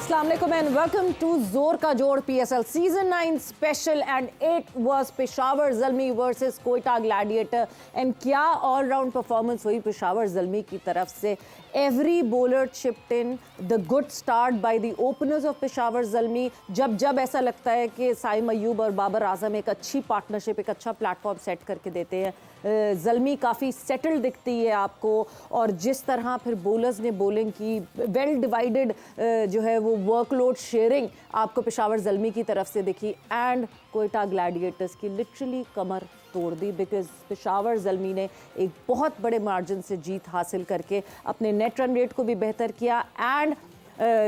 Assalamu alaikum and welcome to Zor Ka Jod PSL Season 9 special, and it was Peshawar Zalmi versus Quetta Gladiator. And क्या all round performance हुई Peshawar Zalmi की तरफ से. Every bowler chipped in. The good start by the openers of Peshawar Zalmi. जब ऐसा लगता है कि साइम अयूब और बाबर आजम एक अच्छी पार्टनरशिप, एक अच्छा प्लेटफॉर्म सेट करके देते हैं, ज़ल्मी काफ़ी सेटल दिखती है आपको. और जिस तरह फिर बॉलर्स ने बॉलिंग की, वेल डिवाइडेड जो है वो वर्कलोड शेयरिंग आपको पेशावर ज़ल्मी की तरफ से दिखी. एंड क्वेटा ग्लैडिएटर्स की लिटरली कमर तोड़ दी, बिकॉज पेशावर ज़ल्मी ने एक बहुत बड़े मार्जिन से जीत हासिल करके अपने नेट रन रेट को भी बेहतर किया एंड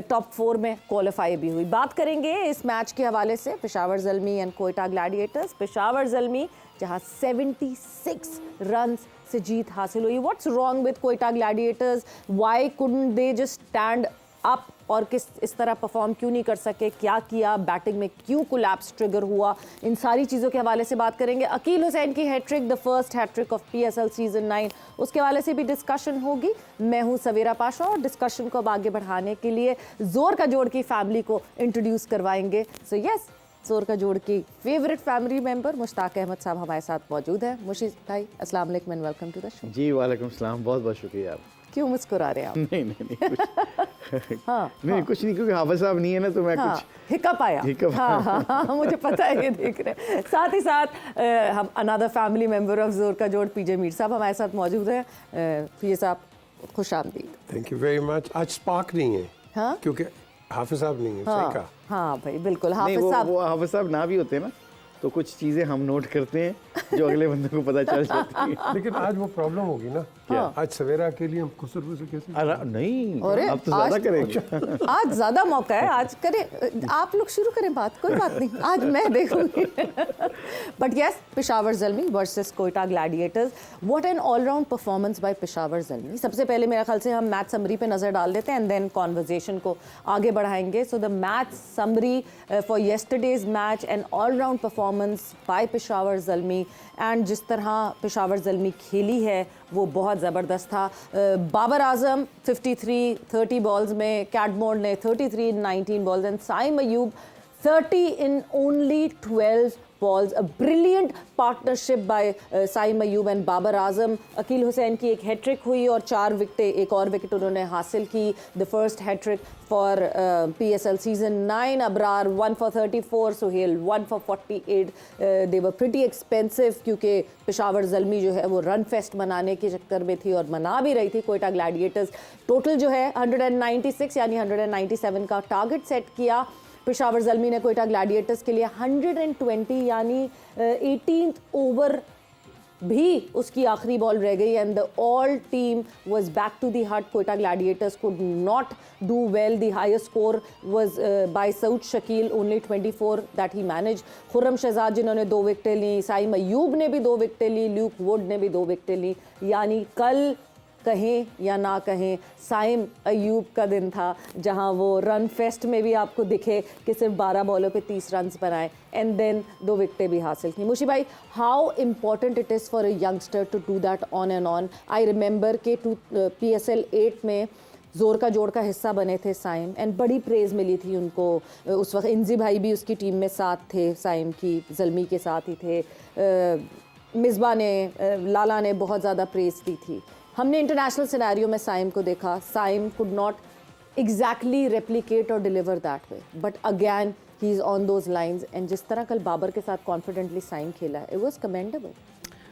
टॉप 4 में क्वालिफाई भी हुई. बात करेंगे इस मैच के हवाले से पेशावर ज़ल्मी एंड क्वेटा ग्लैडिएटर्स. पेशावर ज़ल्मी जहां 76 रन से जीत हासिल हुई. What's wrong with Quetta Gladiators? Why couldn't they just stand up? और किस इस तरह परफॉर्म क्यों नहीं कर सके? क्या किया? बैटिंग में क्यों कोलैप्स ट्रिगर हुआ? इन सारी चीज़ों के हवाले से बात करेंगे. अकील हुसैन की hat trick, the first hat trick of PSL season 9, उसके हवाले से भी डिस्कशन होगी. मैं हूं सवेरा पाशा और डिस्कशन को अब आगे बढ़ाने के लिए जोर का जोड़ की फैमिली को इंट्रोड्यूस करवाएंगे. सो यस, जोर का जोड़ की favourite family member Mushtaq Ahmed साहब हमारे साथ मौजूद है. मुशीद भाई, अस्सलाम वालेकुम and welcome to the show. जी वालेकुम सलाम, बहुत बहुत शुक्रिया. आप क्यों मुस्कुरा रहे हैं आप? नहीं कुछ हाँ, नहीं कुछ नहीं, क्योंकि हाफिज साहब नहीं है ना, तो मैं हाँ, कुछ हिकअप आया. हाँ, मुझे पता है, ये देख रहे हैं. साथ ही साथ हम अनदर फैमिली मेंबर ऑफ जोर का जोड़ पीजे मीर साहब हमारे साथ मौजूद हैं. पीजे साहब खुश आमदीद. Thank you very much. आज स्पार्क नहीं है. हाँ? क्योंकि हाफिज साहब नहीं है. सही कहा. हाँ भाई बिल्कुल. नहीं, हाफिज साहब वो हाफिज साहब ना भी होते ना तो कुछ चीज़ें हम नोट करते हैं जो अगले बंदे को पता चल जाती है. लेकिन आज वो प्रॉब्लम होगी ना. क्या? आज सवेरा के लिए हम खुसर से कैसे? नहीं, अरे, अब तो ज़्यादा करेंगे. आज ज्यादा मौका है. आज करें, आप लोग शुरू करें बात, कोई बात नहीं, आज मैं देखूंगी. But yes, Peshawar Zalmi versus Quetta Gladiators. What an all round performance by Peshawar Zalmi. सबसे पहले मेरे ख्याल से हम मैच समरी पे नजर डाल देते हैं एंड देन कॉन्वर्जेशन को आगे बढ़ाएंगे. So the match summary for yesterday's match, an all round performance by Peshawar Zalmi. And जिस तरह पेशावर ज़ल्मी खेली है वो बहुत ज़बरदस्त था. बाबर आजम 53 30 बॉल्स में, कैटमोर ने 33 in 19 balls and Saim Ayub 30 in only 12 balls. A brilliant partnership by Saim Ayub and Babar Azam. Akeal Hussain की एक हैट्रिक हुई और 4 विकेटें, एक और विकेट उन्होंने हासिल की. The first hat trick for PSL season 9. Abrar 1 for 34, Suhail 1 for 48. They were pretty expensive क्योंकि पेशावर ज़ल्मी जो है वो रन फेस्ट मनाने के चक्कर में थी और मना भी रही थी क्वेटा ग्लैडिएटर्स. टोटल जो है 196 यानी 197 का टारगेट सेट किया. पेशावर ज़ल्मी ने क्वेटा ग्लैडिएटर्स के लिए 120 यानी 18th ओवर भी उसकी आखिरी बॉल रह गई and the all team was back to the hut. Quetta Gladiators could not do well. The highest score was by Saud Shakeel, only 24 that he manage. Khurram Shahzad जिन्होंने 2 विकेटें ली, साइम अयूब ने भी 2 विकेटें ली, ल्यूक वुड ने भी 2 विकेटें ली. यानी कल कहें या ना कहें, साइम अयूब का दिन था जहां वो रन फेस्ट में भी आपको दिखे कि सिर्फ 12 बॉलों पे 30 रन बनाए एंड देन 2 विकेटें भी हासिल की. मुशी भाई, how important it is for a youngster to do that on and on. I remember कि PSL 8 में जोर का जोड़ का हिस्सा बने थे साइम एंड बड़ी प्रेज़ मिली थी उनको. उस वक्त इंजी भाई भी उसकी टीम में साथ थे, साइम की ज़ल्मी के साथ ही थे. मिसबा ने, लाला ने बहुत ज़्यादा प्रेज़ दी थी. हमने इंटरनेशनल सिनेरियो में साइम को देखा. Saim could not exactly replicate और deliver that way, but again he is on those lines. And जिस तरह कल बाबर के साथ कॉन्फिडेंटली साइम खेला, it was commendable.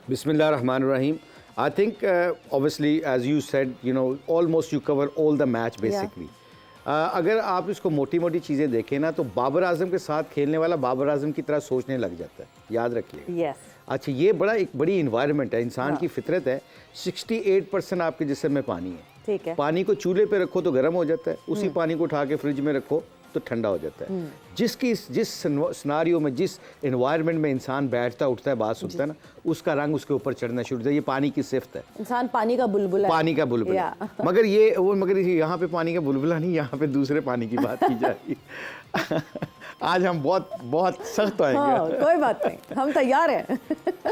Bismillahirrahmanirrahim. I think obviously as you said, you know, almost you cover all the match basically. अगर आप इसको मोटी मोटी चीज़ें देखें ना तो बाबर आजम के साथ खेलने वाला बाबर आजम की तरह सोचने लग जाता है, याद रखिए. यस. अच्छा, ये एक बड़ी इन्वायरमेंट है, इंसान की फितरत है. 68% आपके जिस्म में पानी है. ठीक है. पानी को चूल्हे पे रखो तो गर्म हो जाता है, उसी पानी को उठा के फ्रिज में रखो तो ठंडा हो जाता है. जिस सिनारियो में, जिस एनवायरनमेंट में इंसान बैठता उठता है, बात सुनता है ना, उसका रंग उसके ऊपर चढ़ना शुरू होता है. ये पानी की सिफ्त है. इंसान पानी का बुलबुला है. पानी का बुलबुला. मगर यहाँ पे पानी का बुलबुला नहीं, यहाँ पे दूसरे पानी की बात की जा रही है. आज हम बहुत बहुत सख्त आएंगे। हाँ, कोई बात नहीं, हम तैयार हैं।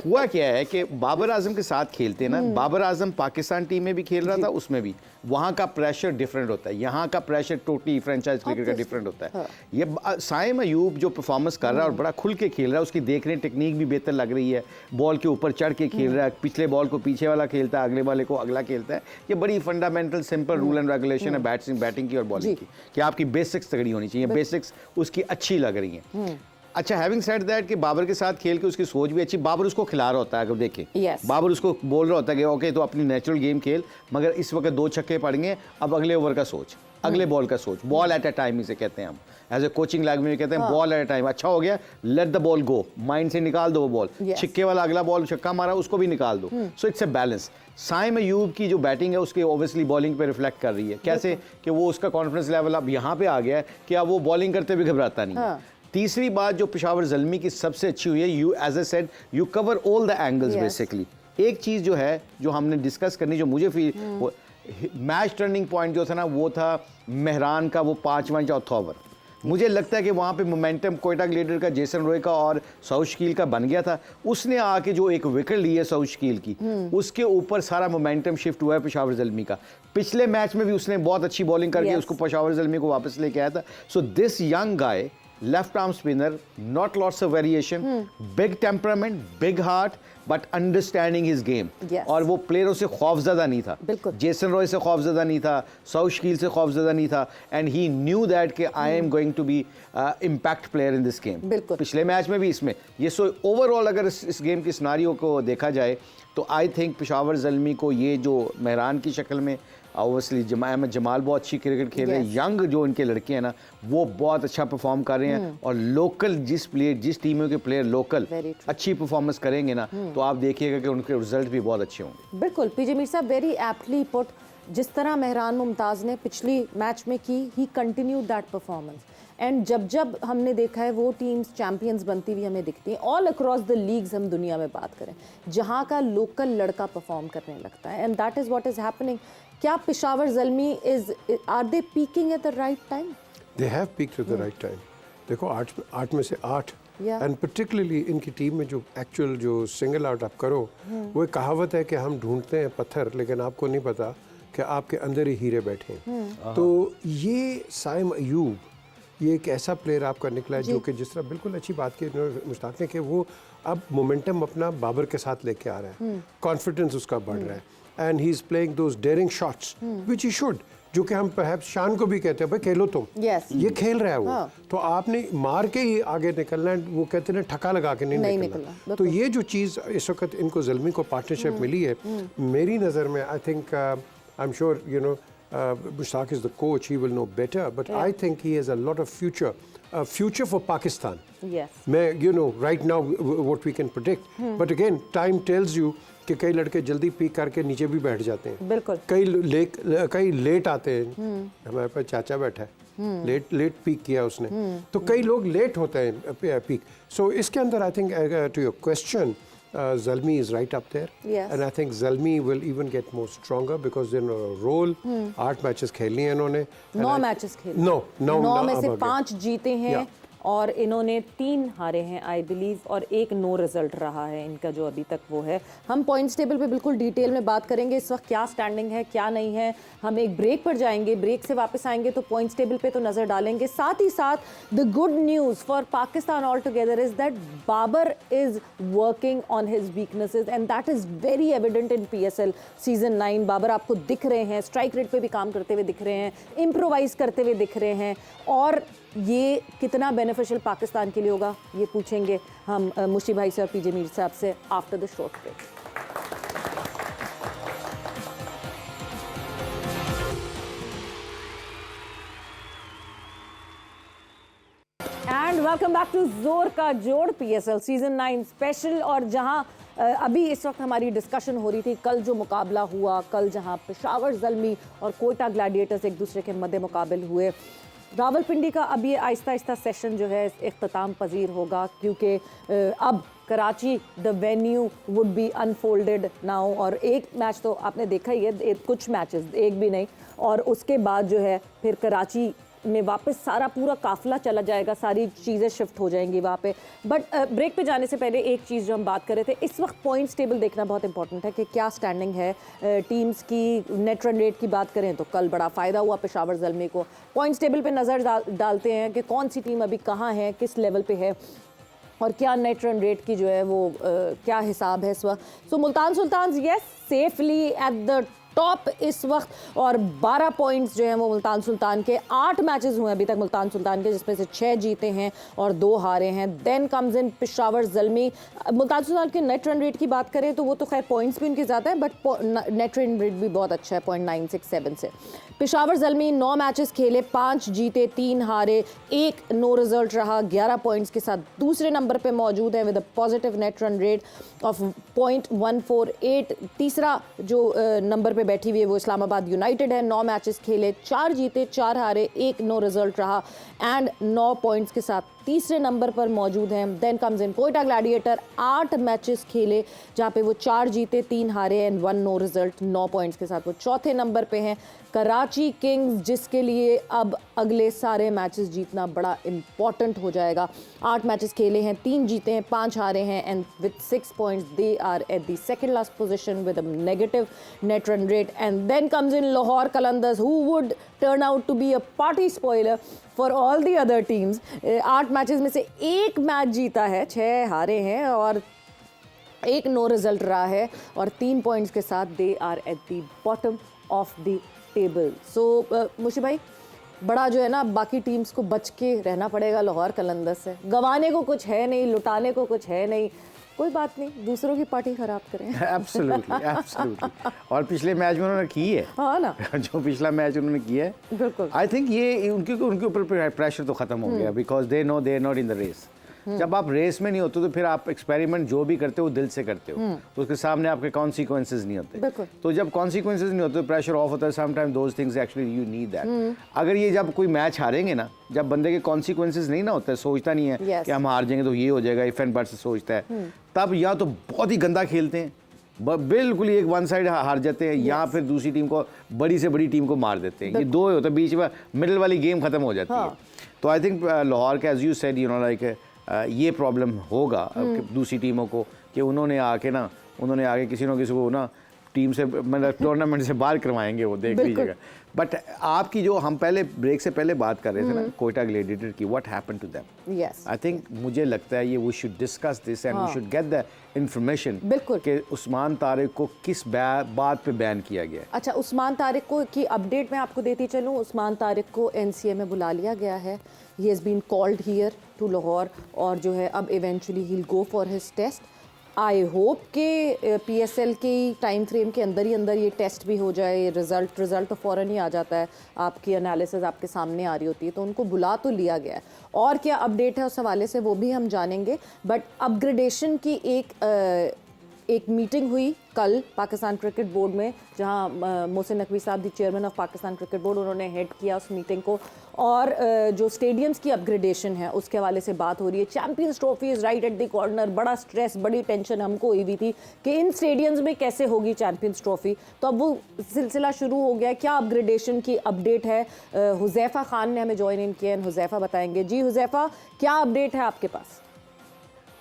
हुआ क्या है कि बाबर आजम के साथ खेलते ना, बाबर आजम पाकिस्तान टीम में भी खेल रहा था, उसमें भी वहाँ का प्रेशर डिफरेंट होता है, यहाँ का प्रेशर टोटली फ्रेंचाइज क्रिकेट का डिफरेंट होता है। ये साइम अयूब जो परफॉर्मेंस कर रहा है और बड़ा खुल के खेल रहा है, उसकी देखने टेक्निक भी बेहतर लग रही है, बॉल के ऊपर चढ़ के खेल रहा है, पिछले बॉल को पीछे वाला खेलता है, अगले वाले को अगला खेलता है। ये बड़ी fundamental simple rule and regulation है बैटिंग की और बॉलिंग की, कि आपकी बेसिक्स तगड़ी होनी चाहिए, बेसिक्स उसकी अच्छी लग रही हैं। अच्छा, हैविंग सेड दैट कि बाबर के साथ खेल के उसकी सोच भी अच्छी, बाबर उसको खिला रहा होता है, अगर देखें Yes. बाबर उसको बोल रहा होता है कि ओके तो अपनी नेचुरल गेम खेल, मगर इस वक्त 2 छक्के पड़ेंगे, अब अगले ओवर का सोच, अगले बॉल का सोच, बॉल एट अ टाइम इसे कहते हैं हम, एज ए कोचिंग लैंग्वेज में कहते हैं बॉल एट अ टाइम। अच्छा हो गया, let the ball go, mind से निकाल दो वो बॉल, Yes. छिक्के वाला अगला बॉल छक्का मारा उसको भी निकाल दो। So it's a balance. Saim Ayub की जो बैटिंग है उसके ऑब्वियसली बॉलिंग पे रिफ्लेक्ट कर रही है, कैसे कि वो उसका कॉन्फिडेंस लेवल अब यहाँ पे आ गया है कि अब वो बॉलिंग करते हुए घबराता नहीं है। तीसरी बात जो पेशावर ज़ल्मी की सबसे अच्छी हुई है, you as a said you cover all the angles basically. एक चीज़ जो है जो हमने डिस्कस करनी, जो मुझे फील मैच टर्निंग पॉइंट जो था ना, वो था मेहरान का वो 5वां चौथा ओवर। मुझे लगता है कि वहाँ पे मोमेंटम कोयटा ग्लेडिएटर का, जेसन रॉय का और साउथ शकील का बन गया था। उसने आके जो एक विकेट ली है साउथ शकील की, उसके ऊपर सारा मोमेंटम शिफ्ट हुआ है पेशावर ज़ल्मी का। पिछले मैच में भी उसने बहुत अच्छी बॉलिंग करके उसको पेशावर ज़ल्मी को वापस लेके आया था। So this young guy, left arm spinner, not lots of variation, big temperament, big heart, but understanding his game. Yes. और वो प्लेयरों से खौफजदा नहीं था, बिल्कुल। जेसन रॉय से खौफजदा नहीं था, साउथ शकील से खौफजदा नहीं था, एंड ही न्यू दैट कि I am going to be impact player in this game. बिल्कुल। पिछले मैच में भी इसमें ये, सो ओवरऑल अगर इस गेम की सिनारियो को देखा जाए तो आई थिंक पेशावर ज़ल्मी को ये जो मेहरान की शक्ल में ऑब्वियसली अहमद जमाल बहुत अच्छी क्रिकेट खेल रहे हैं, यंग जो इनके लड़के हैं ना वो बहुत अच्छा परफॉर्म कर रहे हैं, और लोकल जिस टीमों के प्लेयर लोकल अच्छी परफॉर्मेंस करेंगे ना तो आप देखिएगा कि उनके रिजल्ट भी बहुत अच्छे होंगे। बिल्कुल, पीजे मीर साहब वेरी एप्टली पुट। जिस तरह मेहरान मुमताज़ ने पिछली मैच में की, ही कंटिन्यूड दैट परफॉर्मेंस, एंड जब हमने देखा है वो टीम्स चैंपियंस बनती हुई हमें दिखती हैं ऑल अक्रॉस द लीग्स। हम दुनिया में बात करें जहाँ का लोकल लड़का परफॉर्म करने लगता है, and that is what is happening. क्या Peshawar Zalmi are they peaking at the right time? They have peaked at the right time. देखो 8 में से 8, एंड पर्टिकुलरली इनकी टीम में जो एक्चुअल जो सिंगल आउट आप करो, वो एक कहावत है कि हम ढूंढते हैं पत्थर लेकिन आपको नहीं पता कि आपके अंदर ही हीरे बैठे हैं। तो ये साइम अयूब, ये एक ऐसा प्लेयर आपका निकला है जो कि जिस तरह बिल्कुल अच्छी बात की मुश्ताक ने कि वो अब मोमेंटम अपना बाबर के साथ लेके आ रहा है, कॉन्फिडेंस उसका बढ़ रहा है, and he is playing those daring shots which he should, जो कि हम परहैप्स शान को भी कहते हैं भाई खेलो तुम। ये खेल रहा है वो, तो आपने मार के ही आगे निकलना है, वो कहते हैं ठका लगा के नहीं निकलना। तो ये जो चीज़ इस वक्त इनको ज़ल्मी को पार्टनरशिप मिली है, मेरी नज़र में I think I am sure you know Mushtaq is the coach, he will know better, but I think he has a lot of future for Pakistan. Yes. You know, right now what we can predict, but again time tells you कि कई लड़के जल्दी peak करके नीचे भी बैठ जाते हैं। बिल्कुल। कई लेट आते हैं। हमारे पास चाचा बैठा है, लेट पीक किया उसने, तो कई लोग लेट होते हैं पीक। सो इसके अंदर I think to your question, Zalmi is right up there, and I think Zalmi will even get more stronger because they're in a role. 8 matches खेलनी है इन्होंने, 9 मैचेस खेले, 9 में से 5 जीते हैं और इन्होंने 3 हारे हैं आई बिलीव, और 1 नो रिजल्ट रहा है इनका जो अभी तक वो है। हम पॉइंट्स टेबल पे बिल्कुल डिटेल में बात करेंगे इस वक्त क्या स्टैंडिंग है क्या नहीं है। हम एक ब्रेक पर जाएंगे, ब्रेक से वापस आएंगे तो पॉइंट्स टेबल पे तो नज़र डालेंगे। साथ ही साथ the good news for Pakistan all together is that Babar is working on his weaknesses, and that is very evident in PSL season 9। Babar आपको दिख रहे हैं, स्ट्राइक रेट पे भी काम करते हुए दिख रहे हैं, इम्प्रोवाइज करते हुए दिख रहे हैं, और ये कितना बेनिफिशियल पाकिस्तान के लिए होगा ये पूछेंगे हम मुशी भाई से और पीजे मीर साहब से after the short break. And welcome back to Zor का जोड़ PSL सीजन 9 स्पेशल। और जहां अभी इस वक्त हमारी डिस्कशन हो रही थी, कल जो मुकाबला हुआ, कल जहां पेशावर ज़ल्मी और कोयटा ग्लैडिएटर्स एक दूसरे के मद्दे मुकाबिल हुए, रावलपिंडी का अब ये आहिस्ता आहिस्ता सेशन जो है इख्तिताम पजीर होगा, क्योंकि अब Karachi the venue would be unfolded now. और एक मैच तो आपने देखा ही है, कुछ मैचेस, एक भी नहीं, और उसके बाद जो है फिर कराची में वापस सारा पूरा काफिला चला जाएगा, सारी चीज़ें शिफ्ट हो जाएंगी वहाँ पे। बट ब्रेक पे जाने से पहले एक चीज़ जो हम बात कर रहे थे, इस वक्त पॉइंट्स टेबल देखना बहुत इंपॉर्टेंट है कि क्या स्टैंडिंग है टीम्स की। नेट रन रेट की बात करें तो कल बड़ा फ़ायदा हुआ पेशावर ज़ल्मी को। पॉइंट्स टेबल पे नज़र डालते हैं कि कौन सी टीम अभी कहाँ है, किस लेवल पे है और क्या नेट रन रेट की जो है वो क्या हिसाब है इस वक्त। So Multan Sultan yes safely at the top इस वक्त और 12 पॉइंट्स जो हैं वो मुल्तान सुल्तान के। 8 मैचेस हुए अभी तक मुल्तान सुल्तान के, जिसमें से 6 जीते हैं और 2 हारे हैं। Then comes in Peshawar Zalmi. Multan Sultan के नेट रन रेट की बात करें तो वो तो खैर पॉइंट्स भी उनके ज़्यादा है, बट नेट रन रेट भी बहुत अच्छा है 0.967 से। पेशावर ज़ल्मी 9 मैचेस खेले, 5 जीते 3 हारे, 1 नो रिजल्ट रहा, 11 पॉइंट्स के साथ दूसरे नंबर पे मौजूद है with a positive net run rate of 0.148। तीसरा जो नंबर पे बैठी हुई है वो इस्लामाबाद यूनाइटेड है। 9 मैचेस खेले, 4 जीते 4 हारे, 1 नो रिजल्ट रहा एंड 9 पॉइंट्स के साथ तीसरे नंबर पर मौजूद हैं। Then comes in Quetta Gladiator, 8 matches खेले जहाँ पे वो 4 जीते 3 हारे एंड 1 नो रिजल्ट, 9 पॉइंट्स के साथ वो चौथे नंबर पे हैं। कराची किंग्स जिसके लिए अब अगले सारे मैचेस जीतना बड़ा इंपॉर्टेंट हो जाएगा। 8 मैचेस खेले हैं, 3 जीते हैं 5 हारे हैं and with 6 points they are at the second last position with a negative net run rate. And then comes in Lahore Qalandars who would turn out to be a party spoiler for all the other teams. 8 matches में से 1 match जीता है, 6 हारे हैं और 1 no result रहा है और 3 पॉइंट्स के साथ they are at the bottom of the table. So Mushi भाई, बड़ा जो है ना बाकी टीम्स को बच के रहना पड़ेगा लाहौर कलंदर्स से। गंवाने को कुछ है नहीं, लुटाने को कुछ है नहीं, कोई बात नहीं, दूसरों की पार्टी खराब करें। Absolutely absolutely. और पिछले मैच में उन्होंने की है, हाँ ना, जो पिछला मैच उन्होंने किया है, बिल्कुल। आई थिंक ये उनके ऊपर प्रेशर तो खत्म हो गया, because they know they are not in the race. जब आप रेस में नहीं होते तो फिर आप एक्सपेरिमेंट जो भी करते हो दिल से करते हो, उसके सामने आपके कॉन्सिक्वेंसेज नहीं होते। तो जब कॉन्सिक्वेंसेज नहीं होते तो प्रेशर ऑफ होता है। Sometime those things actually you need that. अगर ये जब कोई मैच हारेंगे ना, जब बंदे के कॉन्सिक्वेंसेज नहीं ना होते, सोचता नहीं है कि हम हार जाएंगे तो ये हो जाएगा, इफ एंड बट से सोचता है, तब या तो बहुत ही गंदा खेलते हैं, बिल्कुल एक वन साइड हार जाते हैं, या फिर दूसरी टीम को, बड़ी से बड़ी टीम को मार देते हैं। ये दो होता है, बीच में मिडिल वाली गेम खत्म हो जाती है। तो आई थिंक लाहौर के, as you said, you know like ये प्रॉब्लम होगा दूसरी टीमों को कि उन्होंने आके किसी न किसी को ना टीम से, मतलब टूर्नामेंट से बाहर करवाएंगे, वो देख लीजिएगा। बट आपकी जो हम पहले ब्रेक से पहले बात कर रहे थे ना कोयटा ग्लैडिएटर की, what happened to them, yes, I think मुझे लगता है ये we should discuss this and we should get the information कि उस्मान तारिक को किस बात पे बैन किया गया है। अच्छा, उस्मान तारिक को की अपडेट मैं आपको देती चलूँ। उस्मान तारिक को एनसीए में बुला लिया गया है। He has been called here to Lahore और जो है अब eventually he will go for his test. I hope कि पीएसएल के टाइम फ्रेम के अंदर ही ये टेस्ट भी हो जाए। रिज़ल्ट तो फ़ौरन ही आ जाता है, आपकी एनालिसिस आपके सामने आ रही होती है, तो उनको बुला तो लिया गया है। और क्या अपडेट है उस हवाले से वो भी हम जानेंगे। बट अपग्रेडेशन की एक मीटिंग हुई कल पाकिस्तान क्रिकेट बोर्ड में, जहां मोहसिन नकवी साहब the chairman of Pakistan cricket board, उन्होंने हेड किया उस मीटिंग को। और जो स्टेडियम्स की अपग्रेडेशन है उसके हवाले से बात हो रही है। Champions trophy is right at the corner. बड़ा स्ट्रेस, बड़ी टेंशन हमको हुई हुई थी कि इन स्टेडियम्स में कैसे होगी चैंपियंस ट्रॉफी, तो अब वो सिलसिला शुरू हो गया। क्या अपग्रेडेशन की अपडेट है? हुज़ैफ़ा खान ने हमें ज्वाइन इन किया, हुज़ैफ़ा बताएंगे। जी हुज़ैफ़ा, क्या अपडेट है आपके पास?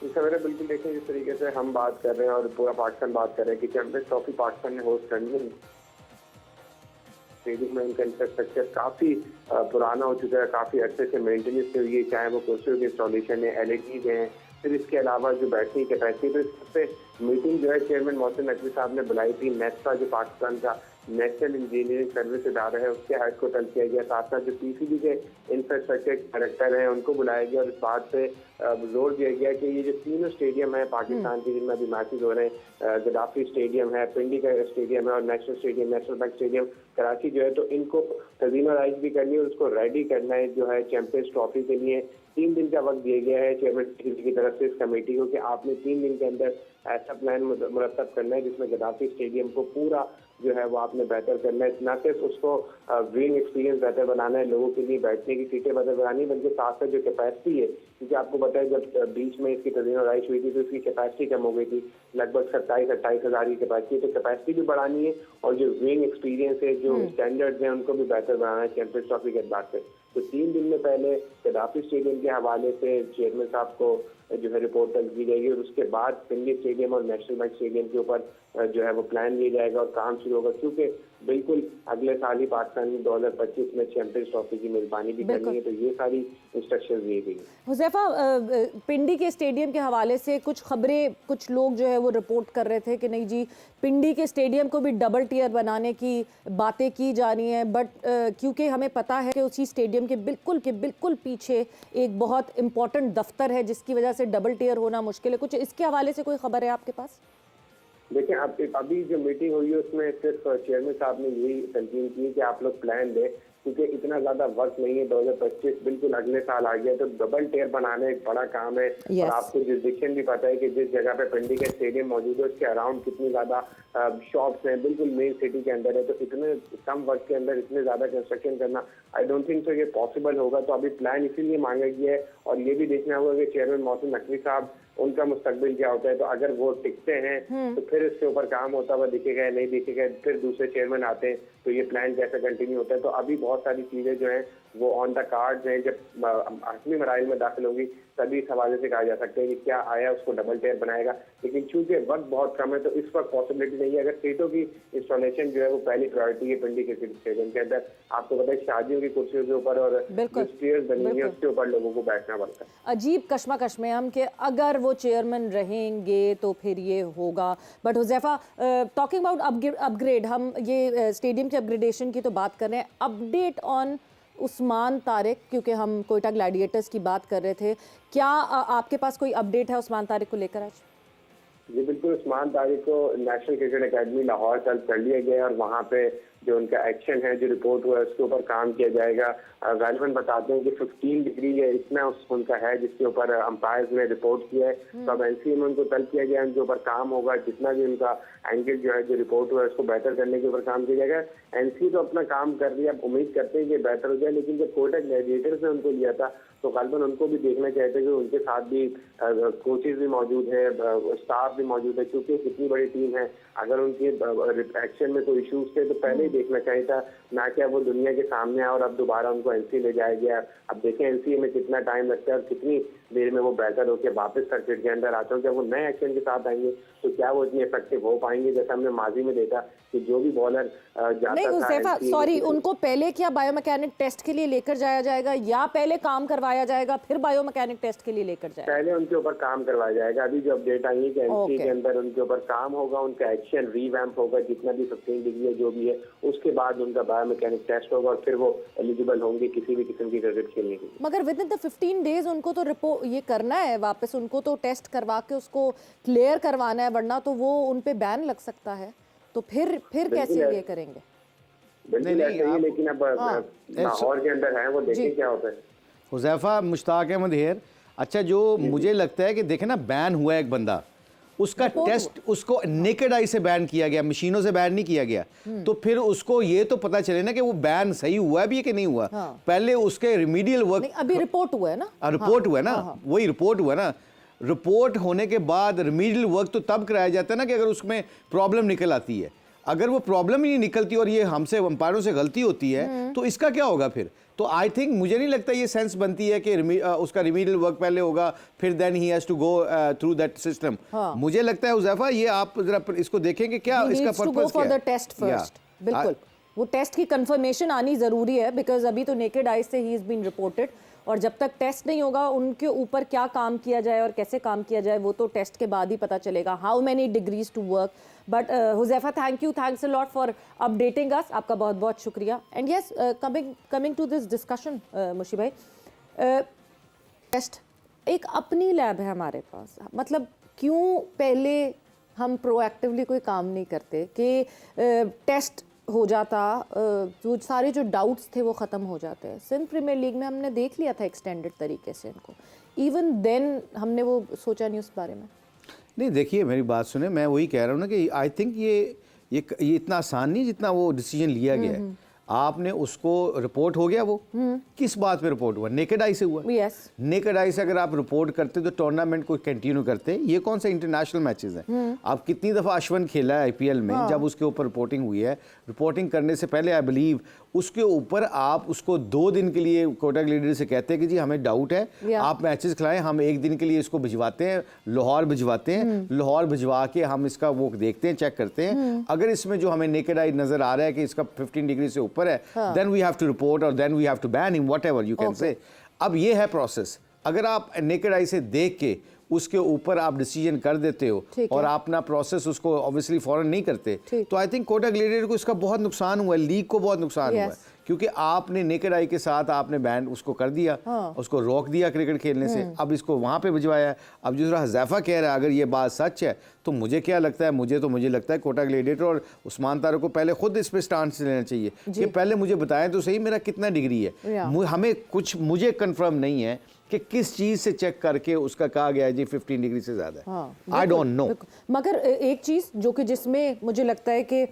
सवेरे बिल्कुल देखें, जिस तरीके से हम बात कर रहे हैं और पूरा पाकिस्तान बात कर रहे हैं कि चैंपियंस ट्रॉफी पाकिस्तान ने होस्ट करनी है, स्टेडियम में उनका इंफ्रास्ट्रक्चर काफ़ी पुराना हो चुका है, काफ़ी अच्छे से मेंटेनेंस हुई है, चाहे वो कुर्सियों की इंस्टॉलेशन है, एलईडीज हैं, फिर इसके अलावा जो बैठने की कैपेसिटी, फिर इस पे मीटिंग जो है चेयरमैन मोहसिन नकवी साहब ने बुलाई थी। नेस्टा जो पाकिस्तान का नेशनल इंजीनियरिंग सर्विस इदारा है उसके हेड को तलब किया गया, साथ साथ जो पीसीबी के इंफ्रास्ट्रक्चर डायरेक्टर हैं उनको बुलाया गया और इस बात पे जोर दिया गया कि ये जो तीनों स्टेडियम है पाकिस्तान के जिनमें अभी मैचेस हो रहे हैं, गद्दाफी स्टेडियम है, पिंडी का स्टेडियम है और national stadium, national bank stadium Karachi जो है, तो इनको तज़ीनो-राइज भी करनी है और उसको रेडी करना है जो है चैंपियंस ट्रॉफी के लिए। 3 दिन का वक्त दिया गया है चेयरमैन की तरफ से इस कमेटी को कि आपने 3 दिन के अंदर ऐसा प्लान मुरतब करना है जिसमें गद्दाफी स्टेडियम को पूरा जो है वो आपने बेहतर करना है। न सिर्फ उसको व्यूइंग एक्सपीरियंस बेहतर बनाना है, लोगों के लिए बैठने की सीटें बेहतर बनानी है, बल्कि साथ साथ जो कैपेसिटी है, क्योंकि आपको पता है जब बीच में इसकी तज़ीनो-राइज हुई थी तो इसकी कैपेसिटी कम हो गई थी, लगभग 27-28 हज़ार की कैपेसिटी, तो कैपेसिटी भी बढ़ानी है और जो व्यूइंग एक्सपीरियंस है, जो स्टैंडर्ड्स हैं, उनको भी बेहतर बनाना है चैंपियंस ट्रॉफी के बाद से। तो 3 दिन में पहले गद्दाफी स्टेडियम के हवाले से चेयरमैन साहब को जो है रिपोर्ट तलब की जाएगी और उसके बाद पिंडी स्टेडियम और नेशनल बैंक स्टेडियम के ऊपर जो है वो प्लान लिया जाएगा और काम शुरू होगा, क्योंकि बिल्कुल अगले साल ही पाकिस्तान में 2025 में चैंपियंस ट्रॉफी की मेजबानी भी करनी है, तो ये सारी इंस्ट्रक्शंस दी गई। हुज़ैफा, पिंडी के स्टेडियम के हवाले से कुछ खबरें, कुछ लोग जो है वो रिपोर्ट कर रहे थे कि नहीं जी पिंडी के स्टेडियम को भी डबल टियर बनाने की बातें की जा रही हैं, बट क्योंकि हमें पता है कि उसी स्टेडियम के बिल्कुल पीछे एक बहुत इंपॉर्टेंट दफ्तर है जिसकी वजह से डबल टियर होना मुश्किल है। कुछ इसके हवाले से कोई खबर है आपके पास? देखिए, अब अभी जो मीटिंग हुई है उसमें सिर्फ चेयरमैन साहब ने यही तलकीन की कि आप लोग प्लान दें, क्योंकि इतना ज्यादा वक्त नहीं है, 2025 बिल्कुल अगले साल आ गया, तो डबल टियर बनाना एक बड़ा काम है। और आपको जुरिसडिक्शन भी पता है कि जिस जगह पे पिंडी का स्टेडियम मौजूद है उसके अराउंड कितनी ज्यादा शॉप्स हैं, बिल्कुल मेन सिटी के अंदर है, तो इतने कम वक्त के अंदर इतने ज्यादा कंस्ट्रक्शन करना आई डोंट थिंक सो ये पॉसिबल होगा। तो अभी प्लान इसीलिए मांगा गया है और ये भी देखना होगा कि चेयरमैन मोहसिन नकवी साहब उनका मुस्तकबिल क्या होता है, तो अगर वो टिकते हैं तो फिर इसके ऊपर काम होता हुआ दिखेगा, नहीं दिखेगा, फिर दूसरे चेयरमैन आते हैं तो ये प्लान कैसे कंटिन्यू होता है। तो अभी बहुत सारी चीजें जो हैं वो ऑन द कार्ड हैं, जब हतमी मराइल में दाखिल होंगी तभी इस हवाले से कहा जा सकता है कि क्या आया उसको डबल टियर बनाएगा, लेकिन चूंकि वक्त बहुत कम है तो इस वक्त पॉसिबिलिटी नहीं है। अगर सीटों की इंस्टॉलेशन जो है वो पहली प्रायोरिटी है पिंडी क्रिकेट स्टेडियम के अंदर। आपको पता है शादियों की कुर्सियों के ऊपर और स्टेयर्स बनी हुई है उसके ऊपर लोगों को बैठना पड़ता है। अजीब कश्मकश में हम कि अगर वो चेयरमैन रहेंगे तो फिर ये होगा। But Huzaifa, talking about upgrade, हम ये स्टेडियम के अपग्रेडेशन की तो बात कर रहे हैं, अपडेट ऑन उस्मान तारिक, क्योंकि हम कोयटा ग्लैडिएटर्स की बात कर रहे थे, क्या आपके पास कोई अपडेट है उस्मान तारिक को लेकर आज? जी बिल्कुल, उस्मान तारिक को नेशनल क्रिकेट एकेडमी लाहौर तलब कर लिया गया और वहाँ पे जो उनका एक्शन है, जो रिपोर्ट हुआ है उसके ऊपर काम किया जाएगा। गालिबन बताते हैं कि 15 डिग्री है इतना उनका है जिसके ऊपर अंपायर्स ने रिपोर्ट किया है, तो अब एनसीए में उनको तलब किया गया, उनके ऊपर काम होगा, जितना भी उनका एंगल जो है, जो रिपोर्ट हुआ है उसको बेहतर करने के ऊपर काम किया जाएगा। एनसीए तो अपना काम कर रही है, अब उम्मीद करते हैं कि बेहतर हो जाए, लेकिन जब कोयटा ग्लैडिएटर्स ने उनको लिया था तो गालिबन उनको भी देखना चाहते कि उनके साथ भी कोचेज भी मौजूद हैं, स्टाफ भी मौजूद है, क्योंकि इतनी बड़ी टीम है, अगर उनके एक्शन में कोई इश्यूज थे तो पहले ही देखना चाहिए था, ना कि वो दुनिया के सामने आए और अब दोबारा उनको एनसीए ले जाया गया। अब देखें एनसीए में कितना टाइम लगता है और कितनी देर में वो बेहतर होकर वापस सर्किट के अंदर आते हैं। जब वो नए एक्शन के साथ आएंगे तो क्या वो इतनी इफेक्टिव हो पाएंगे? जैसे हमने माजी में देखा कि जो भी बॉलर जाता था, सॉरी, उनको पहले क्या बायोमैकेनिक टेस्ट के लिए लेकर जाया जाएगा या पहले काम करवाया जाएगा फिर बायोमैकेनिक टेस्ट के लिए लेकर जाएगा? पहले उनके ऊपर काम करवाया जाएगा। अभी जो अपडेट आई है कि एनसीए के अंदर उनके ऊपर काम होगा, उनका एक्शन रिवैम्प होगा, जितना भी 15 डिग्री है जो भी है, उसके बाद उनका बायोमैकेनिक टेस्ट होगा और फिर वो एलिजिबल होंगे किसी भी किस्म की क्रिकेट खेलने के लिए। मगर विद इन द 15 डेज उनको तो रिपोर्ट ये करना है वापस, उनको तो टेस्ट करवा के उसको क्लियर करवाना है, वरना तो वो उन पे बैन लग सकता है। तो फिर कैसे ये करेंगे? बिल्कुल ऐसे ही, लेकिन अब लाहौर के अंदर है, वो देखें क्या होता है। हुज़ैफा, मुश्ताक अहमद हेयर। अच्छा, जो मुझे लगता है कि देखे ना, बैन हुआ एक बंदा, उसका टेस्ट उसको नेकेड आई से बैन किया गया, मशीनों से बैन नहीं किया गया, तो फिर उसको ये तो पता चले ना कि वो बैन सही हुआ भी है कि नहीं हुआ। पहले उसके रिमीडियल वर्क, अभी रिपोर्ट हुआ है ना, रिपोर्ट हुआ है ना, वही रिपोर्ट हुआ ना। रिपोर्ट होने के बाद रिमीडियल वर्क तो तब कराया जाता है ना कि अगर उसमें प्रॉब्लम निकल आती है। अगर वो प्रॉब्लम ही नहीं निकलती और ये हमसे अंपायरों से गलती होती है तो इसका क्या होगा फिर? तो आई थिंक मुझे नहीं लगता ये सेंस बनती है कि उसका रिमीडियल वर्क पहले होगा फिर then he has to go through that system. मुझे लगता है हुज़ैफा, ये आप जरा इसको देखेंगे क्या इसका पर्पस क्या है। टेस्ट फर्स्ट, बिल्कुल वो टेस्ट की कंफर्मेशन आनी जरूरी है, बिकॉज अभी तो नेकेड आई से ही इज बीन रिपोर्टेड, और जब तक टेस्ट नहीं होगा उनके ऊपर क्या काम किया जाए और कैसे काम किया जाए वो तो टेस्ट के बाद ही पता चलेगा, how many degrees to work. But Huzaifa, thanks a lot for updating us, आपका बहुत बहुत शुक्रिया। And yes, coming to this discussion Mushi भाई, टेस्ट एक अपनी लैब है हमारे पास, मतलब क्यों पहले हम प्रोएक्टिवली कोई काम नहीं करते कि टेस्ट हो जाता, जो सारे जो डाउट्स थे वो ख़त्म हो जाते हैं। सिंध प्रीमियर लीग में हमने देख लिया था एक्सटेंडेड तरीके से इनको, इवन देन हमने वो सोचा नहीं उस बारे में। नहीं, देखिए मेरी बात सुने, मैं वही कह रहा हूँ ना कि आई थिंक ये इतना आसान नहीं जितना वो डिसीजन लिया गया है। आपने उसको रिपोर्ट हो गया वो किस बात पे रिपोर्ट हुआ? नेकेड आई से हुआ। यस, नेकेड आई से अगर आप रिपोर्ट करते तो टूर्नामेंट को कंटिन्यू करते। ये कौन सा इंटरनेशनल मैचेस हैं? आप कितनी दफ़ा अश्वन खेला है आईपीएल में, जब उसके ऊपर रिपोर्टिंग हुई है, रिपोर्टिंग करने से पहले आई बिलीव उसके ऊपर आप उसको 2 दिन के लिए कोटा लीडर से कहते हैं कि जी हमें डाउट है, आप मैचेस खिलाएं, हम 1 दिन के लिए इसको भिजवाते हैं, लाहौर भिजवाते हैं, लाहौर भिजवा के हम इसका वो देखते हैं, चेक करते हैं। अगर इसमें जो हमें नेकेड आई नजर आ रहा है कि इसका 15 डिग्री से ऊपर है, then we have to report और then we have to ban him, whatever you can say. अब ये है प्रोसेस। अगर आप नेकेड आई से देख के उसके ऊपर आप डिसीजन कर देते हो और आप अपना प्रोसेस उसको ऑब्वियसली फॉरन नहीं करते, तो आई थिंक कोटा ग्लेडिएटर को इसका बहुत नुकसान हुआ है, लीग को बहुत नुकसान हुआ है, क्योंकि आपने नेकेड आई के साथ आपने बैन उसको कर दिया, उसको रोक दिया क्रिकेट खेलने से। अब इसको वहां पे भिजवाया। अब जो हज़ैफा कह रहा है, अगर ये बात सच है तो मुझे क्या लगता है, मुझे लगता है कोटा ग्लेडिएटर और उस्मान तारिक को पहले खुद इस पे स्टांड लेना चाहिए कि पहले मुझे बताएं तो सही मेरा कितना डिग्री है। हमें कुछ मुझे कंफर्म नहीं है कि किस चीज से चेक करके उसका कहा गया है जी 15 डिग्री से ज्यादा है। I don't know. मगर एक चीज जो कि जिसमें मुझे लगता है कि